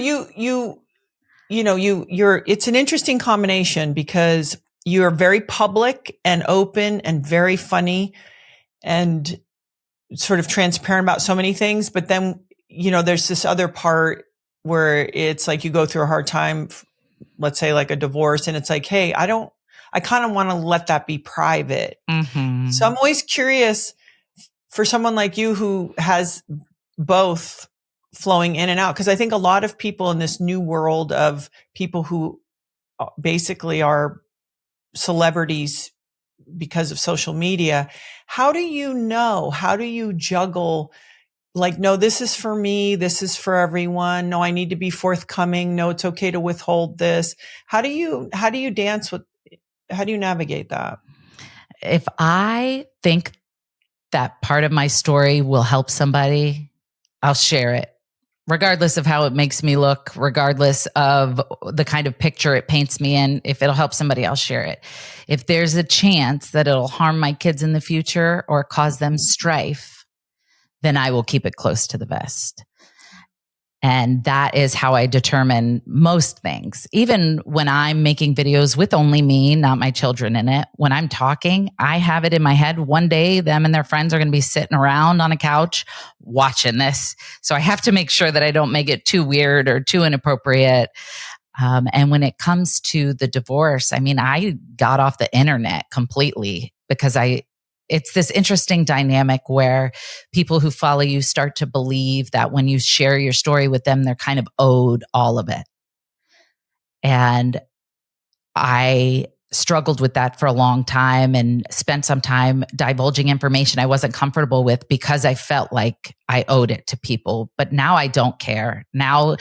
it's an interesting combination because you're very public and open and very funny and sort of transparent about so many things. But then, there's this other part where it's like you go through a hard time, let's say like a divorce, and it's like, hey, I kind of want to let that be private. Mm-hmm. So I'm always curious for someone like you who has both flowing in and out, because I think a lot of people in this new world of people who basically are celebrities because of social media, how do you juggle, like, no, this is for me, this is for everyone, no, I need to be forthcoming, no, it's okay to withhold this. How do you navigate that? If I think that part of my story will help somebody, I'll share it, regardless of how it makes me look, regardless of the kind of picture it paints me in. If it'll help somebody, I'll share it. If there's a chance that it'll harm my kids in the future or cause them strife, then I will keep it close to the vest. And that is how I determine most things. Even when I'm making videos with only me, not my children in it, when I'm talking, I have it in my head. One day, them and their friends are going to be sitting around on a couch watching this. So I have to make sure that I don't make it too weird or too inappropriate. And when it comes to the divorce, I mean, I got off the internet completely because it's this interesting dynamic where people who follow you start to believe that when you share your story with them, they're kind of owed all of it. And I struggled with that for a long time and spent some time divulging information I wasn't comfortable with because I felt like I owed it to people. But now I don't care. Now,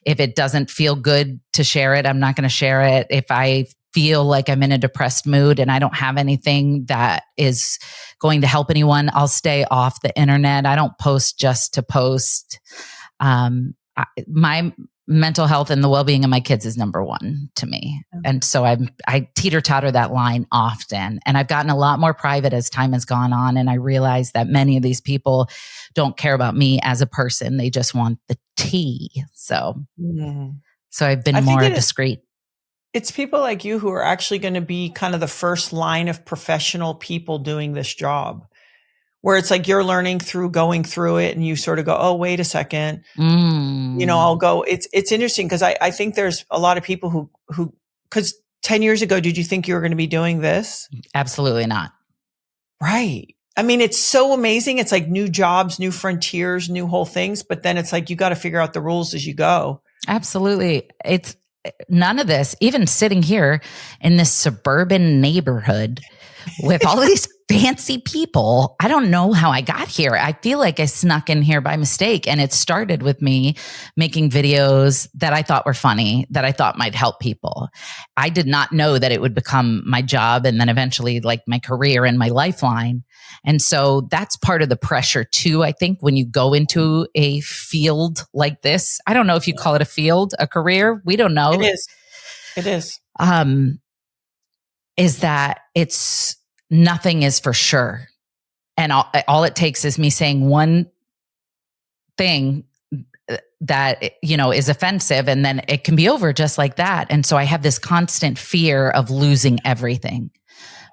if it doesn't feel good to share it, I'm not going to share it. If I feel like I'm in a depressed mood and I don't have anything that is going to help anyone, I'll stay off the internet. I don't post just to post. My mental health and the well-being of my kids is number one to me. And so I teeter-totter that line often. And I've gotten a lot more private as time has gone on. And I realize that many of these people don't care about me as a person. They just want the tea. So So I've been I think more discreet. it's people like you who are actually going to be kind of the first line of professional people doing this job, where it's like you're learning through going through it and you sort of go, oh, wait a second, I'll go. It's interesting because I think there's a lot of people who, because 10 years ago, did you think you were going to be doing this? Absolutely not. Right. I mean, it's so amazing. It's like new jobs, new frontiers, new whole things. But then it's like, you got to figure out the rules as you go. Absolutely. It's none of this, even sitting here in this suburban neighborhood with all these fancy people. I don't know how I got here. I feel like I snuck in here by mistake. And it started with me making videos that I thought were funny, that I thought might help people. I did not know that it would become my job and then eventually like my career and my lifeline. And so that's part of the pressure too. I think when you go into a field like this, I don't know if you call it a field, a career. We don't know. It is. It is. Is that it's nothing is for sure. And all it takes is me saying one thing that, is offensive, and then it can be over just like that. And so I have this constant fear of losing everything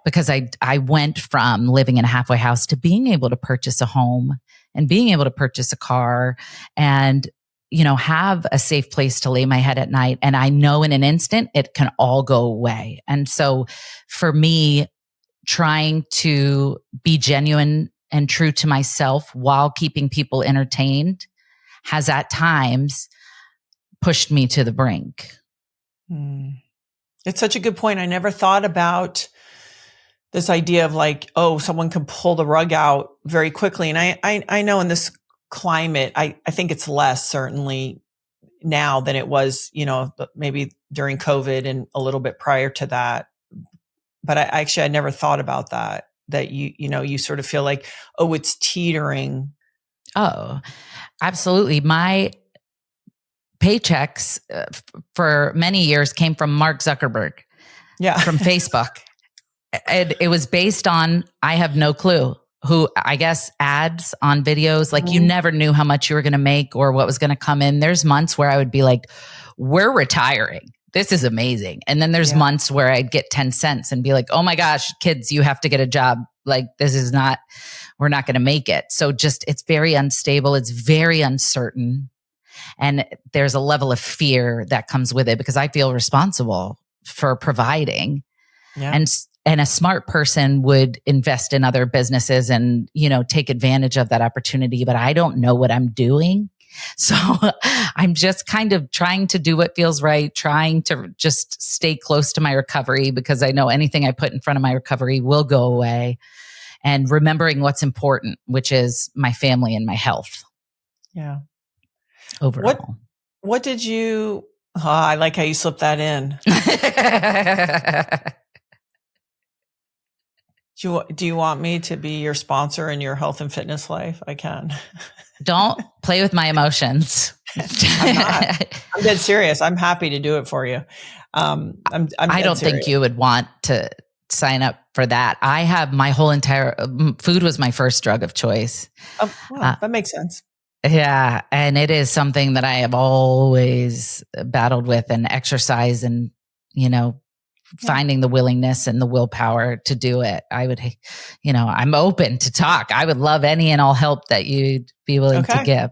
because I went from living in a halfway house to being able to purchase a home and being able to purchase a car and, have a safe place to lay my head at night. And I know in an instant it can all go away. And so for me, trying to be genuine and true to myself while keeping people entertained has at times pushed me to the brink. It's such a good point. I never thought about this idea of like, oh, someone can pull the rug out very quickly. And I know in this climate, I think it's less certainly now than it was, maybe during COVID and a little bit prior to that. But I never thought about that you sort of feel like, oh, it's teetering. Oh, absolutely. My paychecks for many years came from Mark Zuckerberg, from Facebook. And it was based on, I have no clue who, I guess, ads on videos. Like you never knew how much you were going to make or what was going to come in. There's months where I would be like, we're retiring. This is amazing. And then there's months where I'd get 10 cents and be like, oh my gosh, kids, you have to get a job. Like we're not going to make it. So it's very unstable. It's very uncertain. And there's a level of fear that comes with it because I feel responsible for providing. Yeah. And a smart person would invest in other businesses and, take advantage of that opportunity. But I don't know what I'm doing. So I'm just kind of trying to do what feels right, trying to just stay close to my recovery because I know anything I put in front of my recovery will go away. And remembering what's important, which is my family and my health. Yeah. Overall. What did you, I like how you slipped that in. Do you want me to be your sponsor in your health and fitness life? I can. Don't play with my emotions. I'm not. I'm dead serious. I'm happy to do it for you. I don't think you would want to sign up for that. I have my whole entire food was my first drug of choice. Oh, well, that makes sense. Yeah. And it is something that I have always battled with, and exercise and, finding the willingness and the willpower to do it. I would, I'm open to talk. I would love any and all help that you'd be willing to give.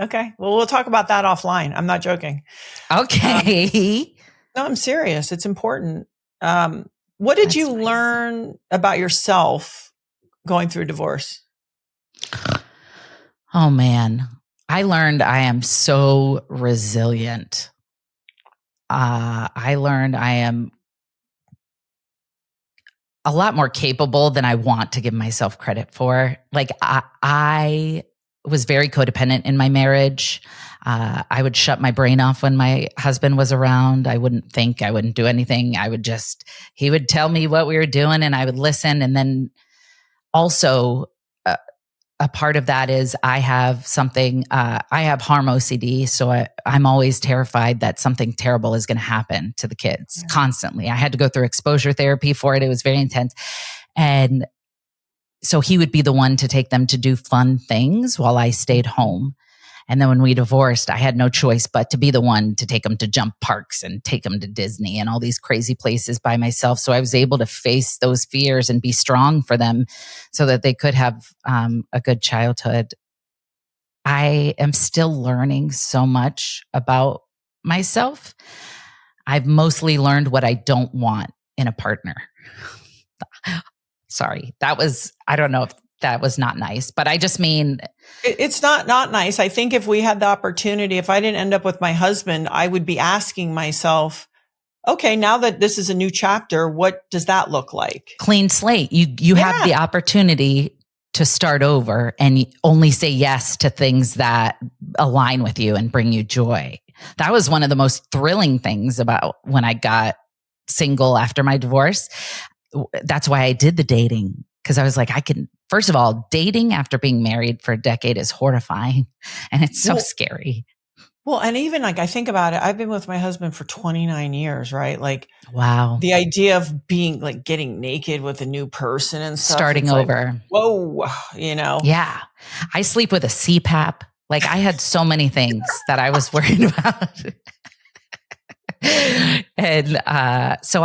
Okay. Well, we'll talk about that offline. I'm not joking. Okay. No, I'm serious. It's important. What did you learn about yourself going through divorce? Oh man. I learned I am so resilient. I learned I am a lot more capable than I want to give myself credit for. Like I was very codependent in my marriage. I would shut my brain off when my husband was around. I wouldn't think, I wouldn't do anything. He would tell me what we were doing and I would listen. And then also a part of that is I have harm OCD. So I'm always terrified that something terrible is going to happen to the kids constantly. I had to go through exposure therapy for it. It was very intense. And so he would be the one to take them to do fun things while I stayed home. And then when we divorced, I had no choice but to be the one to take them to jump parks and take them to Disney and all these crazy places by myself. So I was able to face those fears and be strong for them so that they could have a good childhood. I am still learning so much about myself. I've mostly learned what I don't want in a partner. Sorry, I don't know if that was not nice, but I just mean. It's not nice. I think if we had the opportunity, if I didn't end up with my husband, I would be asking myself, okay, now that this is a new chapter, what does that look like? Clean slate. You have the opportunity to start over and only say yes to things that align with you and bring you joy. That was one of the most thrilling things about when I got single after my divorce. That's why I did the dating, because I was like, first of all, dating after being married for a decade is horrifying and it's so scary. Well, and even like, I think about it, I've been with my husband for 29 years, right? Like, wow. The idea of being like getting naked with a new person and stuff. Starting over. Like, whoa, Yeah. I sleep with a CPAP. Like I had so many things that I was worried about. And so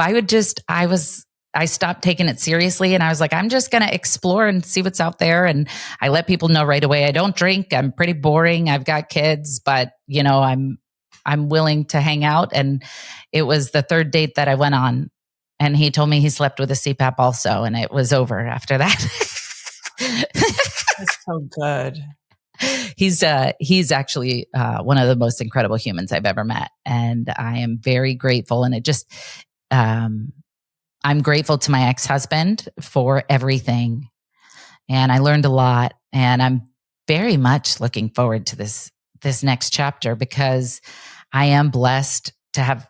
I stopped taking it seriously and I was like, I'm just going to explore and see what's out there. And I let people know right away, I don't drink. I'm pretty boring. I've got kids, but I'm willing to hang out. And it was the third date that I went on and he told me he slept with a CPAP also. And it was over after that. That's so good. He's actually one of the most incredible humans I've ever met. And I am very grateful. And it just, I'm grateful to my ex-husband for everything. And I learned a lot. And I'm very much looking forward to this next chapter because I am blessed to have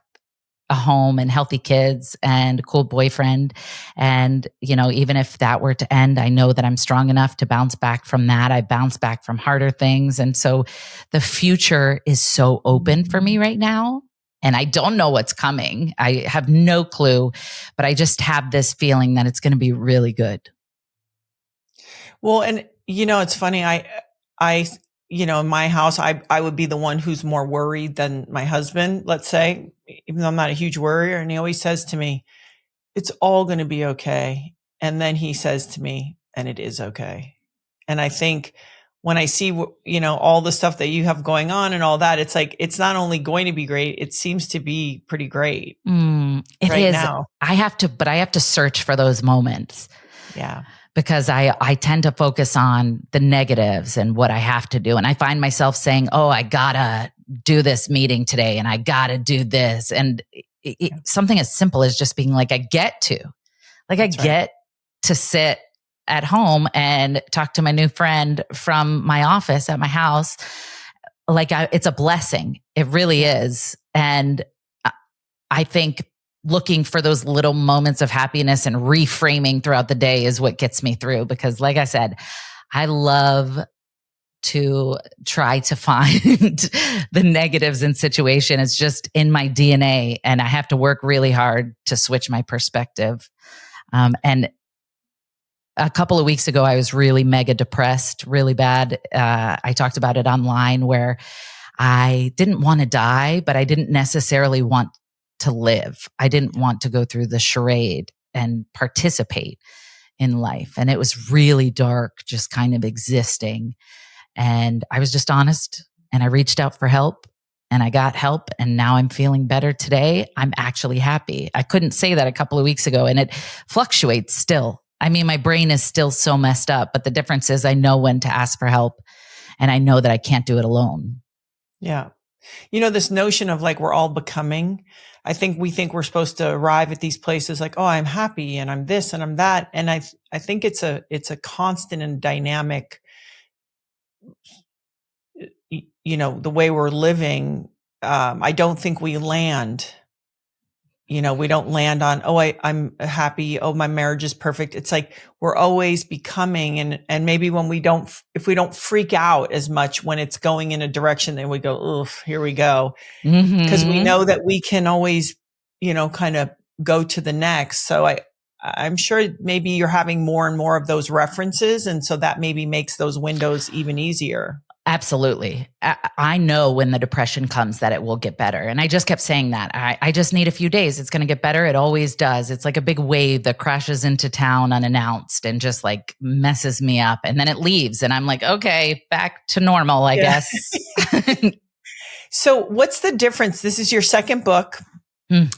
a home and healthy kids and a cool boyfriend. And, even if that were to end, I know that I'm strong enough to bounce back from that. I bounce back from harder things. And so the future is so open for me right now. And I don't know what's coming. I have no clue, but I just have this feeling that it's going to be really good. Well, and it's funny. I in my house, I would be the one who's more worried than my husband, let's say, even though I'm not a huge worrier. And he always says to me, it's all going to be okay. And then he says to me, and it is okay. And I think when I see, all the stuff that you have going on and all that, it's like, it's not only going to be great, it seems to be pretty great. It right is. now. I have to search for those moments. Yeah. Because I tend to focus on the negatives and what I have to do. And I find myself saying, oh, I gotta do this meeting today and I gotta do this. And something as simple as just being like, I get to sit at home and talk to my new friend from my office at my house. Like it's a blessing. It really is. And I think looking for those little moments of happiness and reframing throughout the day is what gets me through. Because like I said, I love to try to find the negatives in situation. It's just in my DNA and I have to work really hard to switch my perspective. And a couple of weeks ago, I was really mega depressed, really bad. I talked about it online where I didn't want to die, but I didn't necessarily want to live. I didn't want to go through the charade and participate in life. And it was really dark, just kind of existing. And I was just honest and I reached out for help and I got help. And now I'm feeling better today. I'm actually happy. I couldn't say that a couple of weeks ago and it fluctuates still. I mean, my brain is still so messed up, but the difference is I know when to ask for help and I know that I can't do it alone. Yeah. This notion of like, we're all becoming, I think we think we're supposed to arrive at these places like, oh, I'm happy and I'm this and I'm that. And I think it's a constant and dynamic, the way we're living. I don't think we land, we don't land on, oh, I'm happy. Oh, my marriage is perfect. It's like, we're always becoming. And maybe if we don't freak out as much when it's going in a direction, then we go, oof, here we go. Because we know that we can always, kind of go to the next. So I'm sure maybe you're having more and more of those references. And so that maybe makes those windows even easier. Absolutely. I know when the depression comes that it will get better. And I just kept saying that. I just need a few days. It's going to get better. It always does. It's like a big wave that crashes into town unannounced and just like messes me up. And then it leaves. And I'm like, okay, back to normal, I guess. So what's the difference? This is your second book. Mm.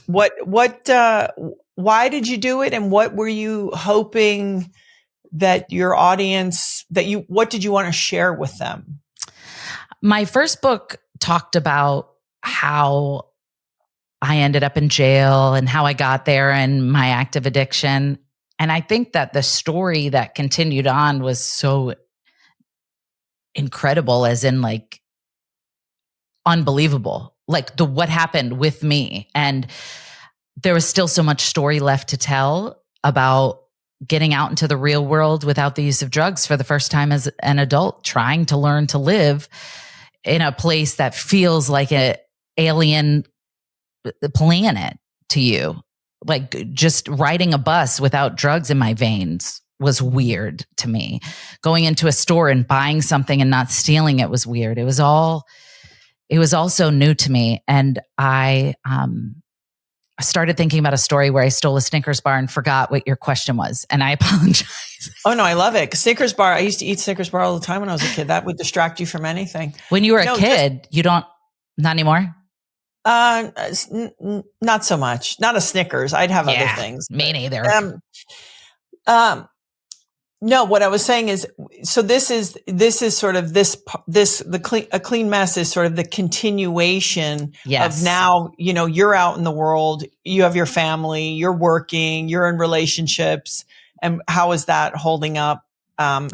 Why did you do it? And what were you hoping that your audience, what did you want to share with them? My first book talked about how I ended up in jail and how I got there and my active addiction. And I think that the story that continued on was so incredible, as in like unbelievable, like what happened with me. And there was still so much story left to tell about getting out into the real world without the use of drugs for the first time as an adult, trying to learn to live in a place that feels like an alien planet to you. Like just riding a bus without drugs in my veins was weird to me. Going into a store and buying something and not stealing it was weird. It was all so new to me. And I started thinking about a story where I stole a Snickers bar and forgot what your question was. And I apologize. Oh, no, I love it. Snickers bar. I used to eat Snickers bar all the time when I was a kid. That would distract you from anything. When you were a kid, you don't, not anymore? Not so much. Not a Snickers. I'd have other things. Me neither. No, what I was saying is, so this is sort of a clean mess is sort of the continuation of now, you're out in the world, you have your family, you're working, you're in relationships. And how is that holding up? And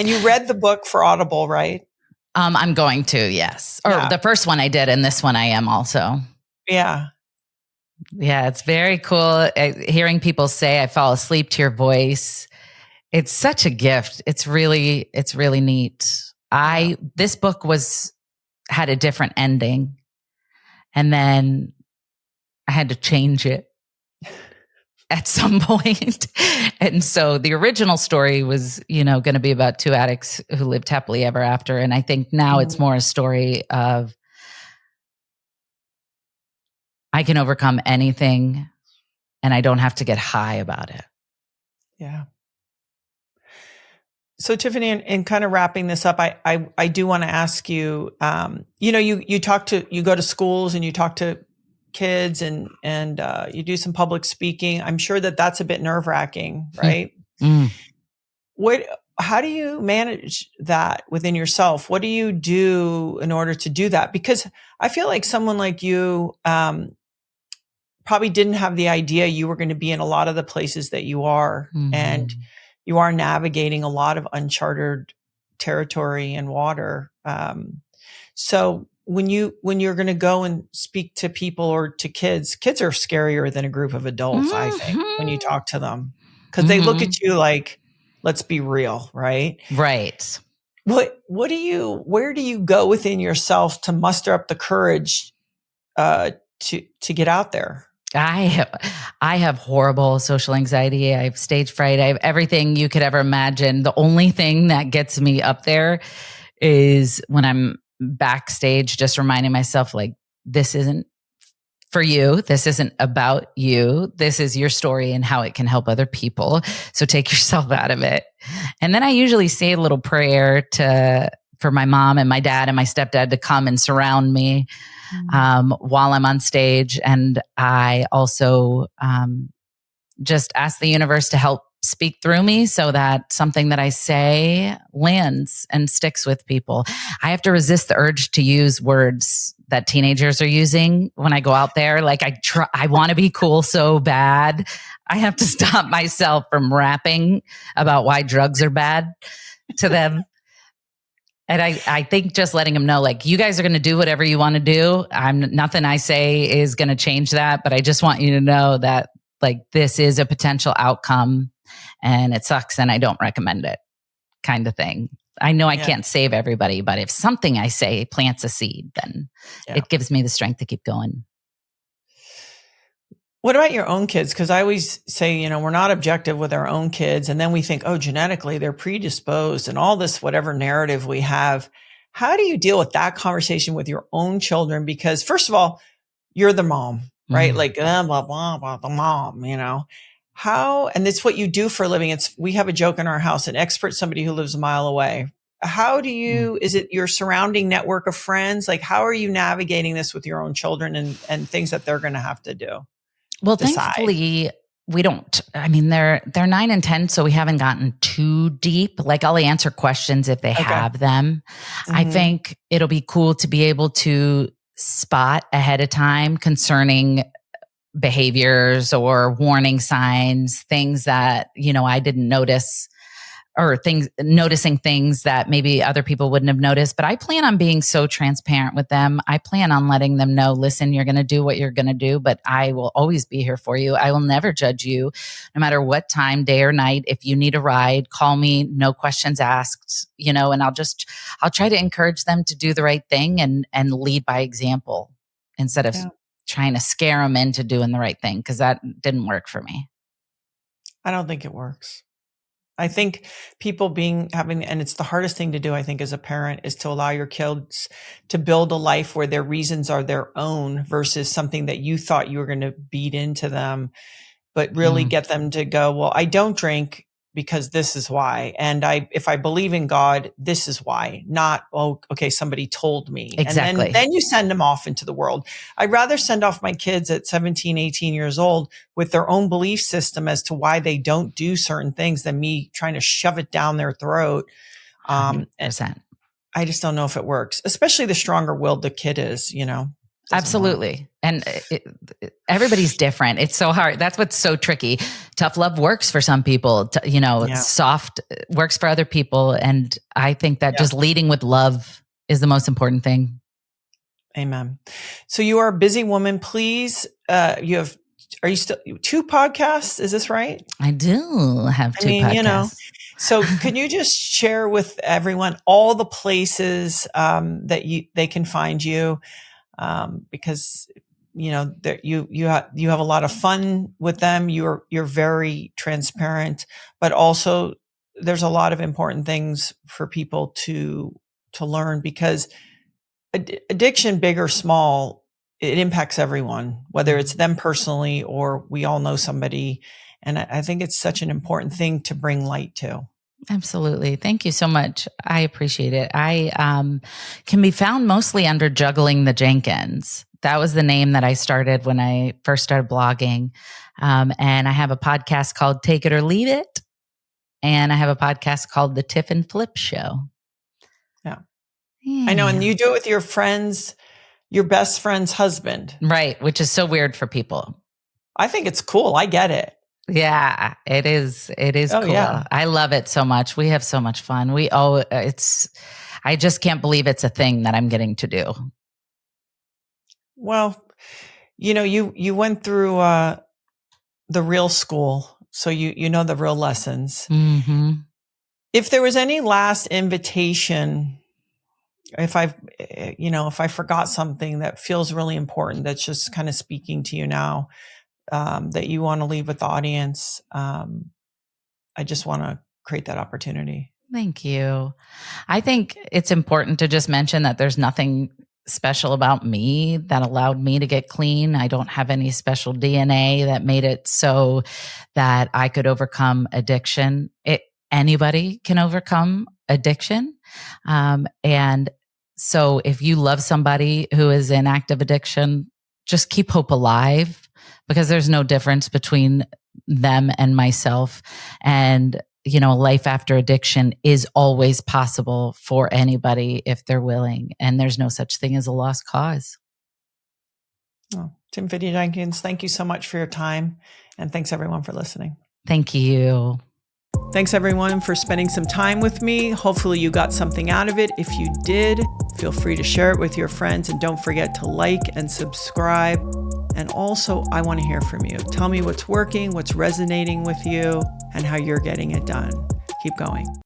you read the book for Audible, right? I'm going to, yes. Or the first one I did, and this one I am also. Yeah. Yeah, it's very cool. Hearing people say I fall asleep to your voice. It's such a gift. It's really neat. This book had a different ending, and then I had to change it at some point. And so the original story was, going to be about two addicts who lived happily ever after. And I think now it's more a story of I can overcome anything and I don't have to get high about it. Yeah. So Tiffany, in kind of wrapping this up, I do want to ask you, you go to schools and you talk to kids and you do some public speaking. I'm sure that's a bit nerve-wracking, right? How do you manage that within yourself? What do you do in order to do that? Because I feel like someone like you, probably didn't have the idea you were going to be in a lot of the places that you are. And you are navigating a lot of uncharted territory and water. So when you're going to go and speak to people or to kids are scarier than a group of adults, I think, when you talk to them, because they look at you like, let's be real, right? Right. Where do you go within yourself to muster up the courage to get out there? I have horrible social anxiety. I have stage fright. I have everything you could ever imagine. The only thing that gets me up there is when I'm backstage, just reminding myself, like, this isn't for you. This isn't about you. This is your story and how it can help other people. So take yourself out of it. And then I usually say a little prayer for my mom and my dad and my stepdad to come and surround me while I'm on stage. And I also just ask the universe to help speak through me so that something that I say lands and sticks with people. I have to resist the urge to use words that teenagers are using when I go out there. Like I want to be cool so bad. I have to stop myself from rapping about why drugs are bad to them. And I think just letting them know, like, you guys are going to do whatever you want to do. Nothing I say is going to change that, but I just want you to know that, like, this is a potential outcome and it sucks and I don't recommend it, kind of thing. I know I can't save everybody, but if something I say plants a seed, then it gives me the strength to keep going. What about your own kids? Because I always say, we're not objective with our own kids. And then we think, oh, genetically, they're predisposed and all this, whatever narrative we have. How do you deal with that conversation with your own children? Because first of all, you're the mom, right? Like, blah, blah, blah, the mom, How, and it's what you do for a living. We have a joke in our house, an expert, somebody who lives a mile away. How do you, is it your surrounding network of friends? Like, how are you navigating this with your own children and things that they're going to have to do? Well, Decide. thankfully, we don't. I mean, they're 9 and 10, so we haven't gotten too deep. Like, I'll answer questions if they have them. I think it'll be cool to be able to spot ahead of time concerning behaviors or warning signs, things that, I didn't notice, or noticing things that maybe other people wouldn't have noticed. But I plan on being so transparent with them. I plan on letting them know, listen, you're going to do what you're going to do, but I will always be here for you. I will never judge you, no matter what time, day or night. If you need a ride, call me, no questions asked, and I'll try to encourage them to do the right thing and lead by example instead of trying to scare them into doing the right thing, because that didn't work for me. I don't think it works. I think people and it's the hardest thing to do, I think, as a parent, is to allow your kids to build a life where their reasons are their own versus something that you thought you were going to beat into them, but really get them to go, well, I don't drink because this is why. And if I believe in God, this is why, not, oh, okay, somebody told me. Exactly. And then you send them off into the world. I'd rather send off my kids at 17, 18 years old with their own belief system as to why they don't do certain things than me trying to shove it down their throat. 100%. I just don't know if it works, especially the stronger willed the kid is, Absolutely. And everybody's different. It's so hard. That's what's so tricky. Tough love works for some people, soft works for other people. And I think that just leading with love is the most important thing. Amen. So you are a busy woman. Please, are you still 2 podcasts? Is this right? I do have 2 podcasts. So can you just share with everyone all the places that they can find you? Because you have a lot of fun with them. You're very transparent, but also there's a lot of important things for people to learn, because addiction, big or small, it impacts everyone, whether it's them personally or we all know somebody. And I think it's such an important thing to bring light to. Absolutely. Thank you so much. I appreciate it. I can be found mostly under Juggling the Jenkins. That was the name that I started when I first started blogging. And I have a podcast called Take It or Leave It. And I have a podcast called The Tiff and Flip Show. Yeah. I know. And you do it with your friends, your best friend's husband. Right. Which is so weird for people. I think it's cool. I get it. Yeah, it is. It is cool. Yeah. I love it so much. We have so much fun. I just can't believe it's a thing that I'm getting to do. Well, you went through the real school, so you know the real lessons. Mm-hmm. If there was any last invitation, if I forgot something that feels really important, that's just kind of speaking to you now, that you want to leave with the audience, I just want to create that opportunity. Thank you. I think it's important to just mention that there's nothing special about me that allowed me to get clean. I don't have any special DNA that made it so that I could overcome addiction. Anybody can overcome addiction. And so if you love somebody who is in active addiction, just keep hope alive, because there's no difference between them and myself. And, life after addiction is always possible for anybody if they're willing. And there's no such thing as a lost cause. Oh, Tiffany Jenkins, thank you so much for your time. And thanks everyone for listening. Thank you. Thanks everyone for spending some time with me. Hopefully you got something out of it. If you did, feel free to share it with your friends, and don't forget to like and subscribe. And also, I want to hear from you. Tell me what's working, what's resonating with you, and how you're getting it done. Keep going.